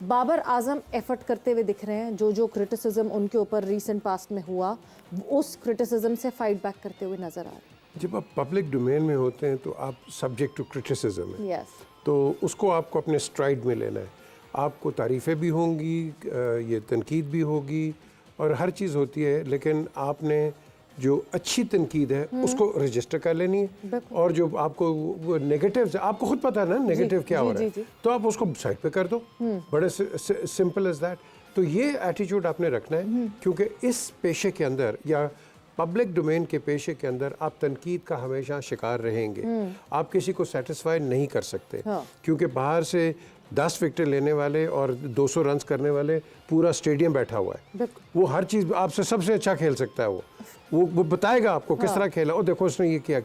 बाबर आजम एफर्ट करते हुए दिख रहे हैं, जो क्रिटिसिज्म उनके ऊपर रीसेंट पास्ट में हुआ, उस क्रिटिसिज्म से फाइट बैक करते हुए नजर आ रहे हैं। जब आप पब्लिक डोमेन में होते हैं तो आप सब्जेक्ट टू क्रिटिसिज्म है, तो उसको आपको अपने स्ट्राइड में लेना है। आपको तारीफ़ें भी होंगी, ये तनकीद भी होगी और हर चीज़ होती है, लेकिन आपने जो अच्छी तनकीद है उसको रजिस्टर कर लेनी है, और जो आपको वो नेगेटिव, आपको खुद पता है ना नेगेटिव क्या हो रहा है, तो आप उसको साइड पे कर दो, बड़े सिंपल एज दैट। तो ये एटीट्यूड आपने रखना है, क्योंकि इस पेशे के अंदर या पब्लिक डोमेन के पेशे के अंदर आप तनकीद का हमेशा शिकार रहेंगे। आप किसी को सेटिस्फाई नहीं कर सकते, क्योंकि बाहर से 10 विकेट लेने वाले और 200 रन करने वाले पूरा स्टेडियम बैठा हुआ है, वो हर चीज़ आपसे सबसे अच्छा खेल सकता है, वो बताएगा आपको किस तरह खेला, और देखो उसने ये किया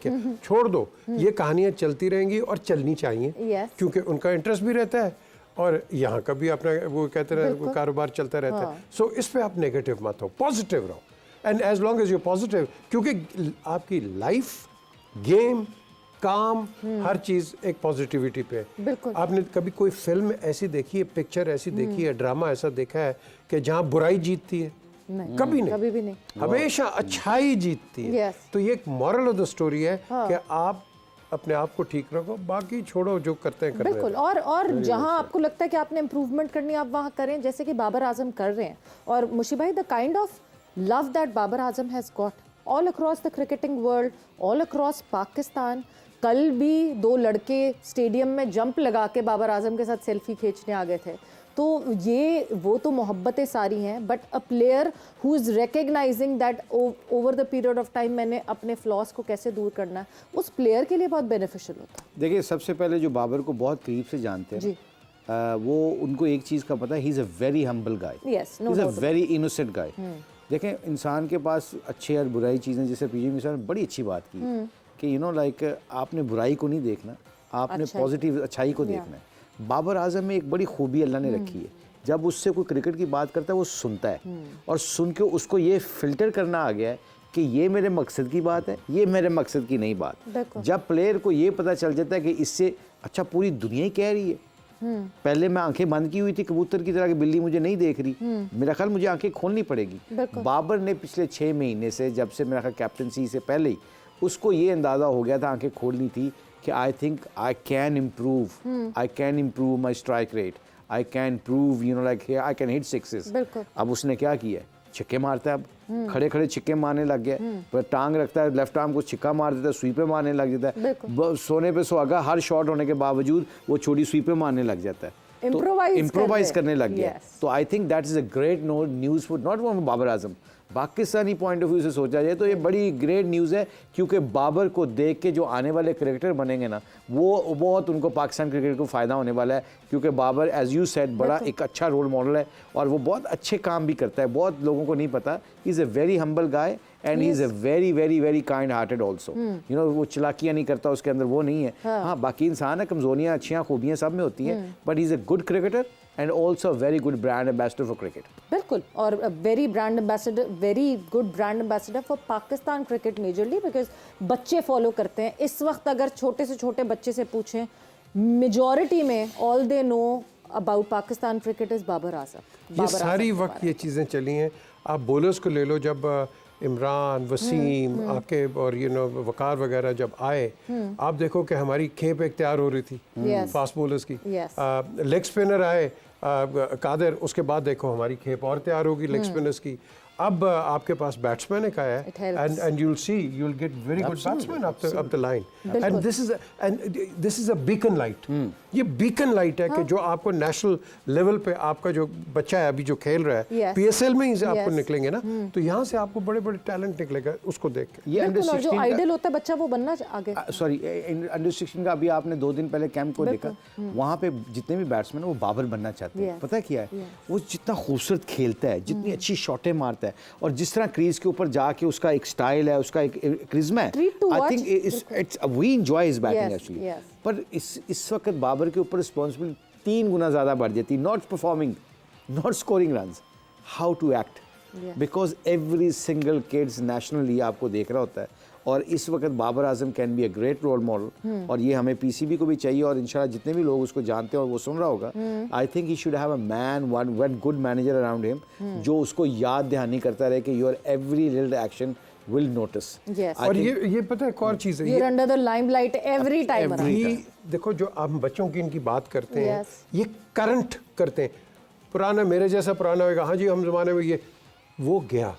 छोड़ दो। ये कहानियाँ चलती रहेंगी और चलनी चाहिए, क्योंकि उनका इंटरेस्ट भी रहता है और यहाँ का भी अपना वो कहते हैं कारोबार चलता रहता है। सो इस पे आप नेगेटिव मत हो, पॉजिटिव रहो, and as long as you positive, क्योंकि आपकी लाइफ, गेम, काम, हर चीज़ एक पॉजिटिविटी पे है। आपने कभी कोई फिल्म ऐसी देखी है, पिक्चर ऐसी देखी है, ड्रामा ऐसा देखा है कि जहाँ बुराई जीतती है? नहीं, कभी नहीं, कभी भी नहीं, हमेशा अच्छाई जीतती है। तो ये एक मॉरल ऑफ द स्टोरी है कि आप अपने आप को ठीक रखो, बाकी छोड़ो, जो करते हैं करने दो। बिल्कुल, और जहां आपको लगता है कि आपने इंप्रूवमेंट करनी है, आप वहां करें, जैसे कि बाबर आजम कर रहे हैं। और मुशी भाई, the kind of love that Babar Azam has got all across the cricketing world, all across Pakistan. कल भी 2 लड़के स्टेडियम में जंप लगा के बाबर आजम के साथ सेल्फी खींचने आ गए थे। तो ये वो तो मोहब्बतें सारी हैं, but a player who is recognising that over the period of time मैंने अपने फ्लॉस को कैसे दूर करना है, उस प्लेयर के लिए बहुत बेनिफिशियल होता है। देखिए, सबसे पहले जो बाबर को बहुत करीब से जानते हैं जी। वो उनको एक चीज़ का पता है, he is a very humble guy, Yes, no he is a doubt. Very innocent guy. देखें, इंसान के पास अच्छे और बुराई चीज़ें, जैसे पीजी मिसाल ने बड़ी अच्छी बात की कि लाइक आपने बुराई को नहीं देखना, आपने पॉजिटिव अच्छाई को देखना है। बाबर आजम में एक बड़ी खूबी अल्लाह ने रखी है, जब उससे कोई क्रिकेट की बात करता है वो सुनता है, और सुन के उसको ये फिल्टर करना आ गया है कि ये मेरे मकसद की बात है, ये मेरे मकसद की नहीं बात। जब प्लेयर को ये पता चल जाता है कि इससे अच्छा पूरी दुनिया ही कह रही है, पहले मैं आंखें बंद की हुई थी कबूतर की तरह कि बिल्ली मुझे नहीं देख रही, मेरा ख्याल मुझे आंखें खोलनी पड़ेगी। बाबर ने पिछले 6 महीने से, जब से मेरा ख्याल कैप्टनसी से पहले ही उसको ये अंदाज़ा हो गया था, आंखें खोलनी थी कि I think I can improve my strike rate, I can prove like I can hit sixes. अब उसने क्या किया, छिक्के मारता है, अब खड़े खड़े छिक्के मारने लग गया, पर टांग रखता है, लेफ्ट आर्म को छिक्का मार देता है, स्वीपर मारने लग जाता है, सोने पे सुहागा, हर शॉट होने के बावजूद वो छोटी स्वीपर मारने लग जाता है, इम्प्रोवाइज करने लग गया। तो I think that is a great news for not for Babar Azam, Pakistani point of view से सोचा जाए तो ये बड़ी ग्रेट न्यूज़ है, क्योंकि बाबर को देख के जो आने वाले क्रिकेटर बनेंगे ना, वो बहुत उनको पाकिस्तान क्रिकेट को फ़ायदा होने वाला है, क्योंकि बाबर एज यू सेड बड़ा एक अच्छा रोल मॉडल है, और वो बहुत अच्छे काम भी करता है, बहुत लोगों को नहीं पता। ही is a very humble guy and he is a very very very kind hearted also. वो चलाकियाँ नहीं करता, उसके अंदर वो नहीं है। हाँ, बाकी इंसान है, कमजोरियाँ अच्छियाँ खूबियाँ सब में होती हैं, but he is a good cricketer and also very good brand ambassador for cricket. बिल्कुल, और very good brand ambassador for Pakistan cricket majorly, because बच्चे फॉलो करते हैं इस वक्त। अगर छोटे से छोटे बच्चे से पूछें, मेजॉरिटी में all they know about Pakistan cricket is Babar Azam. ये सारी वक्त ये चीज़ें चली हैं। आप बॉलर्स को ले लो, जब इमरान, वसीम, आकिब और वकार वगैरह जब आए, आप देखो कि हमारी खेप एक तैयार हो रही थी फास्ट बॉलर्स की। लेग स्पिनर आए कादिर, उसके बाद देखो हमारी खेप और तैयार होगी लेग स्पिनर्स की। अब आपके पास बैट्समैन एक आया है, and you will get very good batsman up the line, and this is a beacon light. ये बीकन लाइट है कि जो आपको नेशनल लेवल पे आपका जो बच्चा है अभी जो खेल रहा है, पीएसएल में ही से आपको निकलेंगे ना, तो यहाँ से आपको बड़े बड़े टैलेंट निकलेगा उसको देख के। ये अंडर जो आइडल होता है बच्चा, वो बनना आगे। सॉरी, अंडर 16 का अभी आपने 2 दिन पहले कैंप को देखा, वहाँ पे जितने भी बैट्समैन है वो बाबर बनना चाहते हैं। पता है क्या है, वो जितना खूबसूरत खेलता है, जितनी अच्छी शॉटें मारता है, और जिस तरह क्रीज के ऊपर जाके उसका एक स्टाइल है, उसका एक क्रिज्मा है, I think it's we enjoy his batting actually. पर इस वक्त बाबर के ऊपर रिस्पॉन्सिबिलिटी 3 गुना ज़्यादा बढ़ जाती, not performing, not scoring runs, how to act, because every single kids nationally आपको देख रहा होता है। और इस वक्त Babar Azam can be a great role model, और ये हमें पीसीबी को भी चाहिए, और इंशाल्लाह जितने भी लोग उसको जानते हैं और वो सुन रहा होगा, I think he should have a man one good manager around him, जो उसको याद दहानी करता रहे कि your every little action will notice. Yes. और ये पता है एक और चीज़ है, You're under the limelight every time. देखो जो हम बच्चों की इनकी बात करते हैं, ये करंट करते हैं, पुराना मेरे जैसा पुराना होगा, हाँ जी हम जमाने में ये वो गया,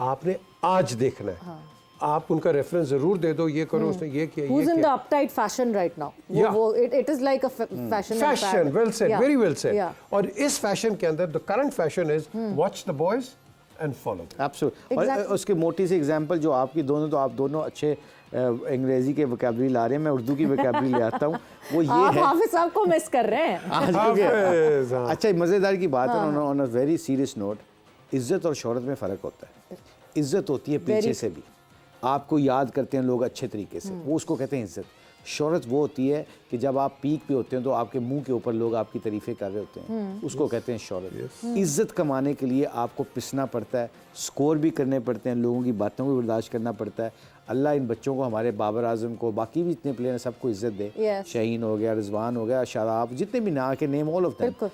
आपने आज देखना है। आप उनका रेफरेंस जरूर दे दो, ये करो उसने ये किया, Who's in the uptight fashion right now? It is like a fashion. Well said, very well said. और इस फैशन के अंदर the current fashion is watch the boys and follow them. Absolutely. और उसके मोटी सी एग्जांपल जो आपकी दोनों, तो आप दोनों अच्छे अंग्रेजी के वोकैबुलरी ला रहे हैं, मैं उर्दू की वोकैबुलरी ले आता हूँ, वो ये है। आप हाफिज साहब को मिस कर रहे हैं आज। अच्छा, मज़ेदार की बात है, on a very serious note, इज्जत और शोहरत में फ़र्क होता है। इज्जत होती है पीछे से भी, आपको याद करते हैं लोग अच्छे तरीके से, वो उसको कहते हैं इज्जत। शोहरत वो होती है कि जब आप पीक पे होते हैं तो आपके मुंह के ऊपर लोग आपकी तारीफ़ें कर रहे होते हैं, उसको कहते हैं शोहरत। इज्जत कमाने के लिए आपको पिसना पड़ता है, स्कोर भी करने पड़ते हैं, लोगों की बातों को बर्दाश्त करना पड़ता है। अल्लाह इन बच्चों को, हमारे बाबर आजम को, बाकी भी जितने प्लेयर हैं सबको इज्जत दे। शहीन हो गया, रिजवान हो गया, शादाब, जितने भी ना के नेम ऑल ऑफ देम,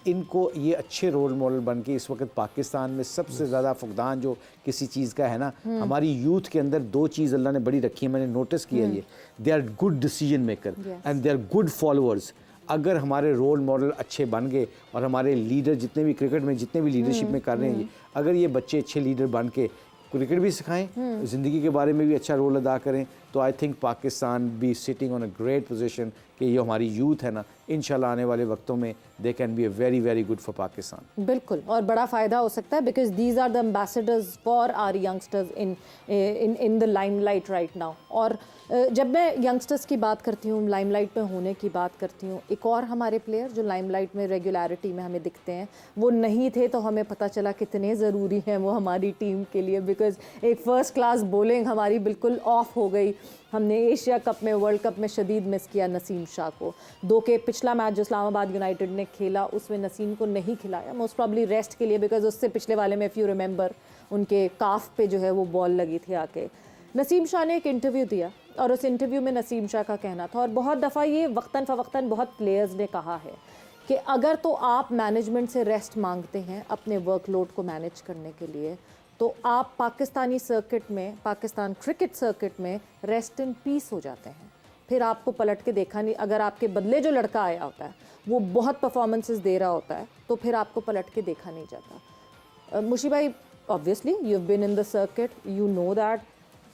इनको ये अच्छे रोल मॉडल बन के इस वक्त पाकिस्तान में सबसे ज़्यादा फुकदान जो किसी चीज़ का है ना, हमारी यूथ के अंदर 2 चीज़ अल्लाह ने बड़ी रखी है, मैंने नोटिस किया ये, they are good decision maker and they are good followers. अगर हमारे रोल मॉडल अच्छे बन गए और हमारे लीडर जितने भी क्रिकेट में जितने भी लीडरशिप में कर रहे हैं, अगर ये बच्चे अच्छे लीडर बन के क्रिकेट भी सिखाएं, ज़िंदगी के बारे में भी अच्छा रोल अदा करें, तो I think Pakistan be sitting on a great position कि ये हमारी यूथ है ना, इंशाल्लाह आने वाले वक्तों में they can be a very very good for Pakistan. बिल्कुल, और बड़ा फ़ायदा हो सकता है because these are the ambassadors for our youngsters in the limelight right now. और जब मैं यंगस्टर्स की बात करती हूँ, लाइमलाइट में होने की बात करती हूँ, एक और हमारे प्लेयर जो लाइमलाइट में रेगुलरिटी में हमें दिखते हैं, वो नहीं थे तो हमें पता चला कितने ज़रूरी हैं वो हमारी टीम के लिए, बिकॉज एक फ़र्स्ट क्लास बॉलिंग हमारी बिल्कुल ऑफ हो गई। हमने एशिया कप में, वर्ल्ड कप में शदीद मिस किया नसीम शाह को। 2 के पिछला मैच जो इस्लामाबाद यूनाइटेड ने खेला उसमें नसीम को नहीं खिलाया, मोस्ट प्रॉब्ली रेस्ट के लिए, बिकॉज उससे पिछले वाले में इफ़ यू रिमेंबर उनके काफ पे जो है वो बॉल लगी थी आके। नसीम शाह ने एक इंटरव्यू दिया और उस इंटरव्यू में नसीम शाह का कहना था, और बहुत दफ़ा ये वक्तन फ़वक्तन बहुत प्लेयर्स ने कहा है कि अगर तो आप मैनेजमेंट से रेस्ट मांगते हैं अपने वर्कलोड को मैनेज करने के लिए, तो आप पाकिस्तानी सर्किट में, पाकिस्तान क्रिकेट सर्किट में रेस्ट इन पीस हो जाते हैं। फिर आपको पलट के देखा नहीं, अगर आपके बदले जो लड़का आया होता है वो बहुत परफॉर्मेंसेस दे रहा होता है तो फिर आपको पलट के देखा नहीं जाता। मुशी भाई, obviously you have been in the circuit, you know that,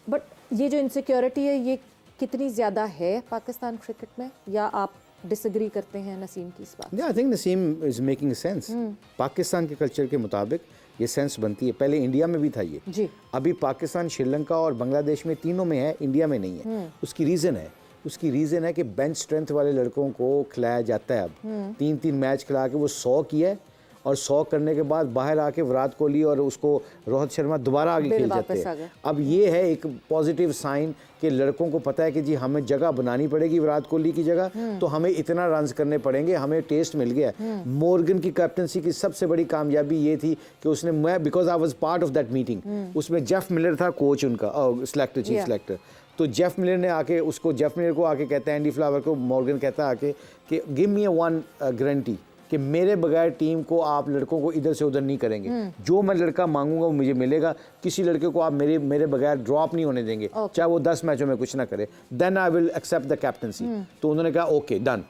but ये जो इनसिक्योरिटी है ये कितनी ज़्यादा है पाकिस्तान क्रिकेट में, या आप डिसएग्री करते हैं नसीम की इस बात? I think Naseem is making sense. Pakistan के कल्चर के मुताबिक ये सेंस बनती है। पहले इंडिया में भी था ये जी, अभी पाकिस्तान, श्रीलंका और बांग्लादेश में तीनों में है, इंडिया में नहीं है। उसकी रीज़न है कि बेंच स्ट्रेंथ वाले लड़कों को खिलाया जाता है। अब 3-3 मैच खिला के वो 100 किया है, और 100 करने के बाद बाहर आके विराट कोहली और उसको रोहित शर्मा दोबारा आगे खेल जाते हैं। अब ये है एक पॉजिटिव साइन कि लड़कों को पता है कि जी हमें जगह बनानी पड़ेगी विराट कोहली की जगह, तो हमें इतना रन्स करने पड़ेंगे, हमें टेस्ट मिल गया है। मॉर्गन की कैप्टनसी की सबसे बड़ी कामयाबी ये थी कि उसने, मैं because I was part of that meeting, उसमें जेफ मिलर था कोच उनका, सिलेक्टर, चीफ सिलेक्टर। तो जेफ मिलर ने आके उसको, जेफ मिलर को आके कहता है, एंडी फ्लावर को मॉर्गन कहता है आके कि गिव मी वन गारंटी कि मेरे बगैर टीम को आप लड़कों को इधर से उधर नहीं करेंगे, जो मैं लड़का मांगूंगा वो मुझे मिलेगा, किसी लड़के को आप मेरे बगैर ड्रॉप नहीं होने देंगे, चाहे वो 10 मैचों में कुछ ना करे, then I will accept the captaincy. तो उन्होंने कहा ओके डन।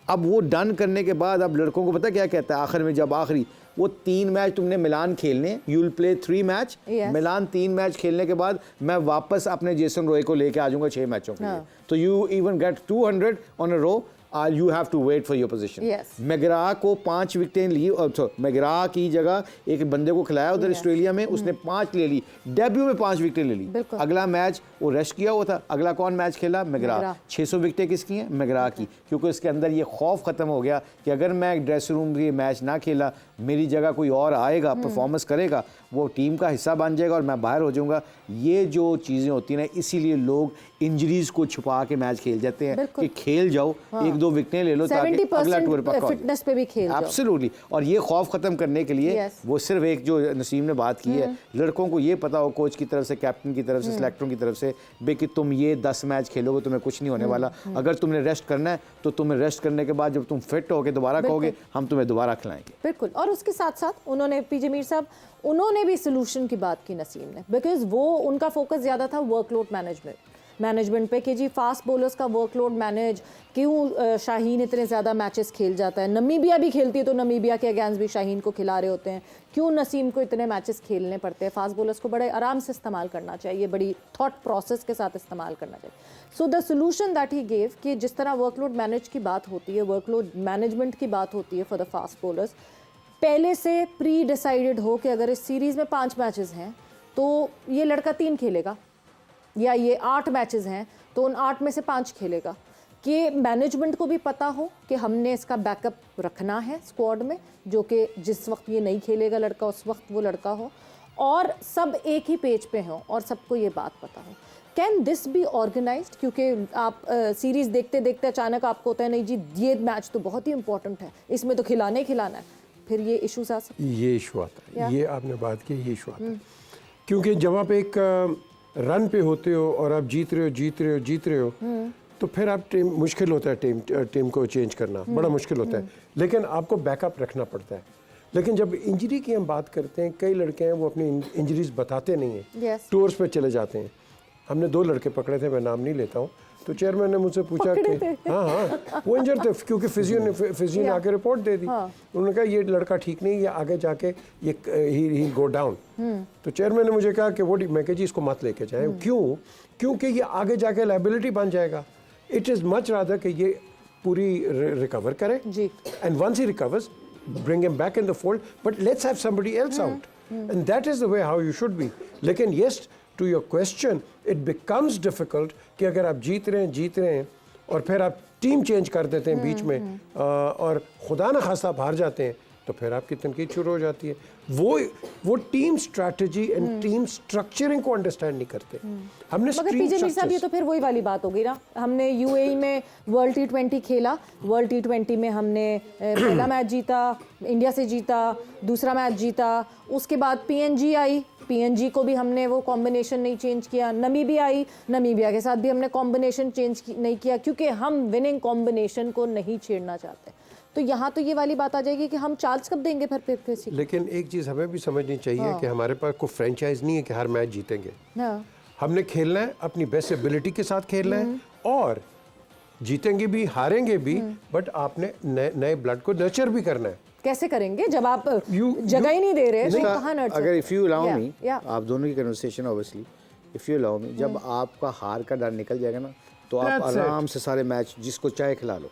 अब वो डन करने के बाद अब लड़कों को पता क्या कहता है आखिर में, जब आखिरी वो 3 मैच तुमने मिलान खेलने, you will play 3 match, Milan 3 match खेलने के बाद मैं वापस अपने जेसन रॉय को लेके आ जाऊंगा 6 मैचों के लिए, तो you even get 200 on a row, you have to wait for your position. Yes. McGrath को 5 विकेटें ली, मैगरा की जगह एक बंदे को खिलाया उधर ऑस्ट्रेलिया में, उसने 5 ले ली, डेब्यू में 5 विकेटें ले ली। अगला मैच वो रेस्ट किया हुआ था, अगला कौन मैच खेला? मैगरा। 600 विकेटें किसकी हैं? मैगरा की, क्योंकि उसके अंदर ये खौफ ख़त्म हो गया कि अगर मैं ड्रेसिंग रूम में मैच ना खेला, मेरी जगह कोई और आएगा, परफॉर्मेंस करेगा, वो टीम का हिस्सा बन जाएगा और मैं बाहर हो जाऊंगा। ये जो चीज़ें होती हैं ना, इसीलिए लोग इंजरीज को छुपा के मैच खेल जाते हैं कि खेल जाओ, 1-2 विकेटें ले लो ताकि अगला टूर पक्का हो। फिटनेस पे भी खेल जाओ। एब्सोल्युटली। और ये खौफ खत्म करने के लिए वो सिर्फ एक जो नसीम ने बात की है, लड़कों को ये पता हो कोच की तरफ से, कैप्टन की तरफ से, सिलेक्टरों की तरफ से, बे कि तुम ये 10 मैच खेलोगे तुम्हें कुछ नहीं होने वाला, अगर तुमने रेस्ट करना है तो तुम्हें रेस्ट करने के बाद जब तुम फिट होगे दोबारा कहोगे हम तुम्हें दोबारा खिलाएंगे। बिल्कुल। और उसके साथ साथ उन्होंने, पीजे मीर साहब, उन्होंने भी सोल्यूशन की बात की नसीम ने, बिकॉज वो उनका फोकस ज़्यादा था वर्कलोड मैनेजमेंट पे कि जी फास्ट बॉलर्स का वर्कलोड मैनेज, क्यों शाहीन इतने ज़्यादा मैचेस खेल जाता है, नमीबिया भी खेलती है तो नमीबिया के अगेंस्ट भी शाहीन को खिला रहे होते हैं, क्यों नसीम को इतने मैचेस खेलने पड़ते हैं, फास्ट बॉलर्स को बड़े आराम से इस्तेमाल करना चाहिए, बड़ी थॉट प्रोसेस के साथ इस्तेमाल करना चाहिए। So the solution that he gave कि जिस तरह वर्कलोड मैनेज की बात होती है, वर्कलोड मैनेजमेंट की बात होती है फॉर द फास्ट बॉलर्स, पहले से प्री डिसाइडेड हो कि अगर इस सीरीज़ में 5 मैचेस हैं तो ये लड़का 3 खेलेगा, या ये 8 मैचेस हैं तो उन 8 में से 5 खेलेगा, कि मैनेजमेंट को भी पता हो कि हमने इसका बैकअप रखना है स्क्वाड में, जो कि जिस वक्त ये नहीं खेलेगा लड़का उस वक्त वो लड़का हो, और सब एक ही पेज पे हों और सबको ये बात पता हो। Can this be organized? क्योंकि आप सीरीज़ देखते देखते अचानक आपको होता है नहीं जी ये मैच तो बहुत ही इंपॉर्टेंट है, इसमें तो खिलाना है, फिर ये इशूज़ आ सकते हैं। ये इशू आता है, ये आपने बात की, ये इशू आता है, क्योंकि जब आप एक रन पे होते हो और आप जीत रहे हो तो फिर आप मुश्किल होता है टीम को चेंज करना, बड़ा मुश्किल होता है, लेकिन आपको बैकअप रखना पड़ता है। लेकिन जब इंजरी की हम बात करते हैं, कई लड़के हैं वो अपनी इंजरीज बताते नहीं हैं, टूर्स पे चले जाते हैं। हमने 2 लड़के पकड़े थे, मैं नाम नहीं लेता हूँ, तो चेयरमैन ने मुझसे पूछा कि हाँ वो इंजर थे, क्योंकि फिजियो ने आके रिपोर्ट दे दी। उन्होंने कहा ये लड़का ठीक नहीं, ये आगे जाके ये ही गो डाउन। तो चेयरमैन ने मुझे कहा कि वो मैं कहा जी इसको मत लेके जाए। क्यों? क्योंकि ये आगे जाके लायबिलिटी बन जाएगा। इट इज़ मच रादर कि ये पूरी रिकवर करे, and once he recovers bring him back in the fold, but let's have somebody else out. And that is the way how you should be. लेकिन yes, to your question, it becomes difficult कि अगर आप जीत रहे हैं और फिर आप team change कर देते हैं बीच में और खुदा न खास्ता आप हार जाते हैं, तो फिर आपकी तनकीद शुरू हो जाती है। वो team strategy and team structuring को अंडरस्टैंड नहीं करते। हमने मगर पीजे मीर साहब, ये तो फिर वही वाली बात हो गई ना। हमने यूएई में वर्ल्ड T20 खेला, वर्ल्ड T20 में हमने पहला मैच जीता, इंडिया से जीता, दूसरा मैच जीता, उसके बाद PNG आई, PNG को भी हमने वो कॉम्बिनेशन नहीं चेंज किया। नमीबिया आई, नमीबिया के साथ भी हमने कॉम्बिनेशन चेंज नहीं किया, क्योंकि हम विनिंग कॉम्बिनेशन को नहीं छेड़ना चाहते। तो यहाँ तो ये वाली बात आ जाएगी कि हम चार्ज कब देंगे फिर किसी। लेकिन एक चीज़ हमें भी समझनी चाहिए कि हमारे पास कोई फ्रेंचाइज नहीं है कि हर मैच जीतेंगे। हमने खेलना है, अपनी बेस्ट एबिलिटी के साथ खेलना है, और जीतेंगे भी हारेंगे भी, बट आपने नए ब्लड को नर्चर भी करना है। कैसे करेंगे जब आप जगह ही नहीं दे रहे? तो कहाँ नर्चर? अगर इफ़ यू अलाउ मी, आप दोनों की conversation obviously, if you allow me, जब आपका हार का डर निकल जाएगा ना, तो आप आराम से सारे मैच जिसको चाहे खिला लो।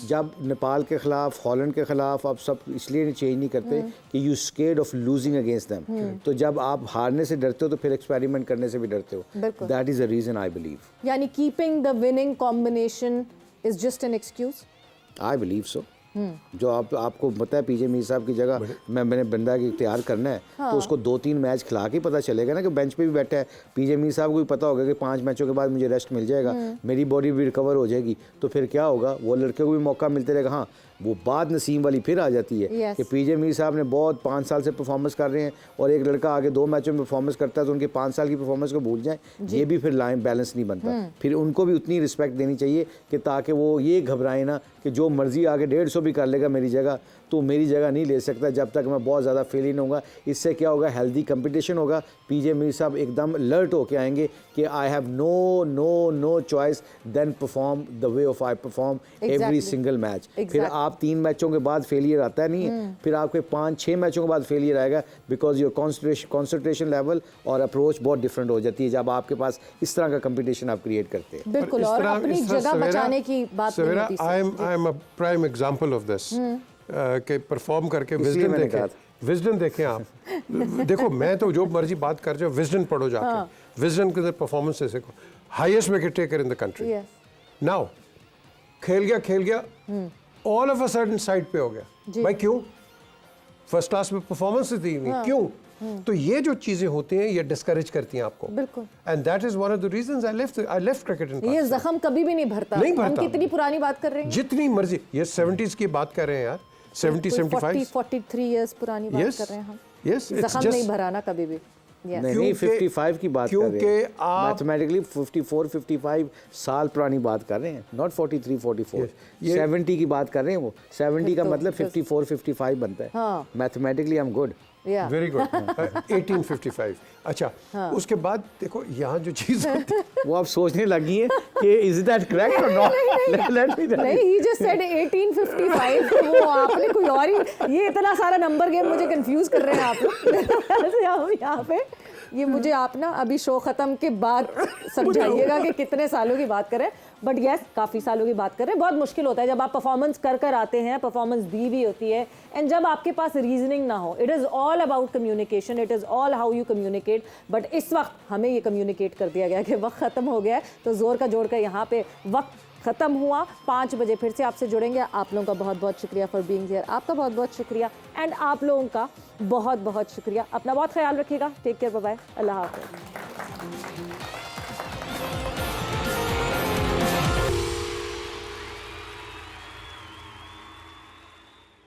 जब नेपाल के खिलाफ, हॉलैंड के खिलाफ आप सब इसलिए चेंज नहीं करते कि you scared of losing against them. तो जब आप हारने से डरते हो तो फिर एक्सपेरिमेंट करने से भी डरते हो। That is the reason I believe. यानी keeping the winning combination is just an excuse? I believe so. जो आपको पता है पीजे मीर साहब की जगह मैंने बंदा की तैयार करना है, तो उसको 2-3 मैच खिला के पता चलेगा ना कि बेंच पे भी बैठा है। पीजे मीर साहब को भी पता होगा कि 5 मैचों के बाद मुझे रेस्ट मिल जाएगा, मेरी बॉडी भी रिकवर हो जाएगी। तो फिर क्या होगा, वो लड़के को भी मौका मिलते रहेगा। हाँ, वो बात नसीम वाली फिर आ जाती है कि पीजे मीर साहब ने बहुत 5 साल से परफॉर्मेंस कर रहे हैं, और एक लड़का आगे 2 मैचों में परफॉर्मेंस करता है तो उनके 5 साल की परफॉर्मेंस को भूल जाएं। ये भी फिर लाइन बैलेंस नहीं बनता। फिर उनको भी उतनी रिस्पेक्ट देनी चाहिए कि ताकि वो ये घबराए ना कि जो मर्जी आगे 150 भी कर लेगा मेरी जगह, तो मेरी जगह नहीं ले सकता जब तक मैं बहुत ज़्यादा फेल ही नहीं होगा। इससे क्या होगा, हेल्दी कंपटीशन होगा। पीजे मीर साहब एकदम अलर्ट होके आएंगे कि I have no choice then perform the way of I perform every single match. फिर आप 3 मैचों के बाद फेलियर आता है नहीं है, फिर आपके 5-6 मैचों के बाद फेलियर आएगा, बिकॉज योर कॉन्सेंट्रेशन लेवल और अप्रोच बहुत डिफरेंट हो जाती है जब आपके पास इस तरह का कंपटीशन आप क्रिएट करते हैं। बिल्कुल, और अपनी जगह बचाने की बात नहीं होती। I am a prime example of this के परफॉर्म करके विजडन देखें आप। देखो, मैं तो जो मर्जी बात कर जाओ, विजडन पढ़ो जाके। विजडन के अंदर परफॉर्मेंस से सीखो। Highest wicket taker in the country. Now खेल गया all of a sudden side पे हो गया। भाई क्यों? फर्स्ट क्लास में परफॉर्मेंस दी नहीं, क्यों? तो ये जो चीजें होती हैं ये डिस्करेज करती हैं आपको। बिल्कुल। And that is one of the reasons I left cricket in ये जख्म कभी भी नहीं भरता। हम कितनी पुरानी बात कर रहे हैं, जितनी मर्जी। ये 70s की बात कर रहे हैं यार, 70-75 43 इयर्स पुरानी बात कर रहे हैं हम। यस, जख्म नहीं भराना कभी भी। नहीं, 55 की बात कर रहे हैं। मैथमेटिकली 54-55 साल पुरानी बात कर रहे हैं, नॉट 43-44। 70 की बात कर रहे हैं वो। 70 का मतलब 54-55 बनता है। Mathematically I am good, very good. 1855। अच्छा, उसके बाद देखो यहाँ जो चीज वो आप सोचने लगी हैं कि इज दैट करेक्ट और नॉट। नहीं, ही जस्ट सेड 1855। वो आपने कोई और ही, ये इतना सारा नंबर गेम मुझे कंफ्यूज कर रहे हैं आप लोग। यहाँ पे ये मुझे आप ना अभी शो ख़त्म के बाद समझाइएगा कि कितने सालों की बात करें। बट यस, काफ़ी सालों की बात कर रहे हैं। बहुत मुश्किल होता है जब आप परफॉर्मेंस कर आते हैं, परफॉर्मेंस दी भी होती है, एंड जब आपके पास रीजनिंग ना हो। It is all about communication, it is all how you communicate. But इस वक्त हमें ये कम्युनिकेट कर दिया गया कि वक्त ख़त्म हो गया है, तो ज़ोर का जोड़ कर यहाँ पे वक्त ख़त्म हुआ। 5 बजे फिर से आपसे जुड़ेंगे। आप लोगों का बहुत बहुत शुक्रिया फॉर बीइंग हियर। आपका बहुत बहुत शुक्रिया, एंड आप लोगों का बहुत बहुत शुक्रिया। अपना बहुत ख्याल रखिएगा। टेक केयर, बाय बाय, अल्लाह हाफ़िज़।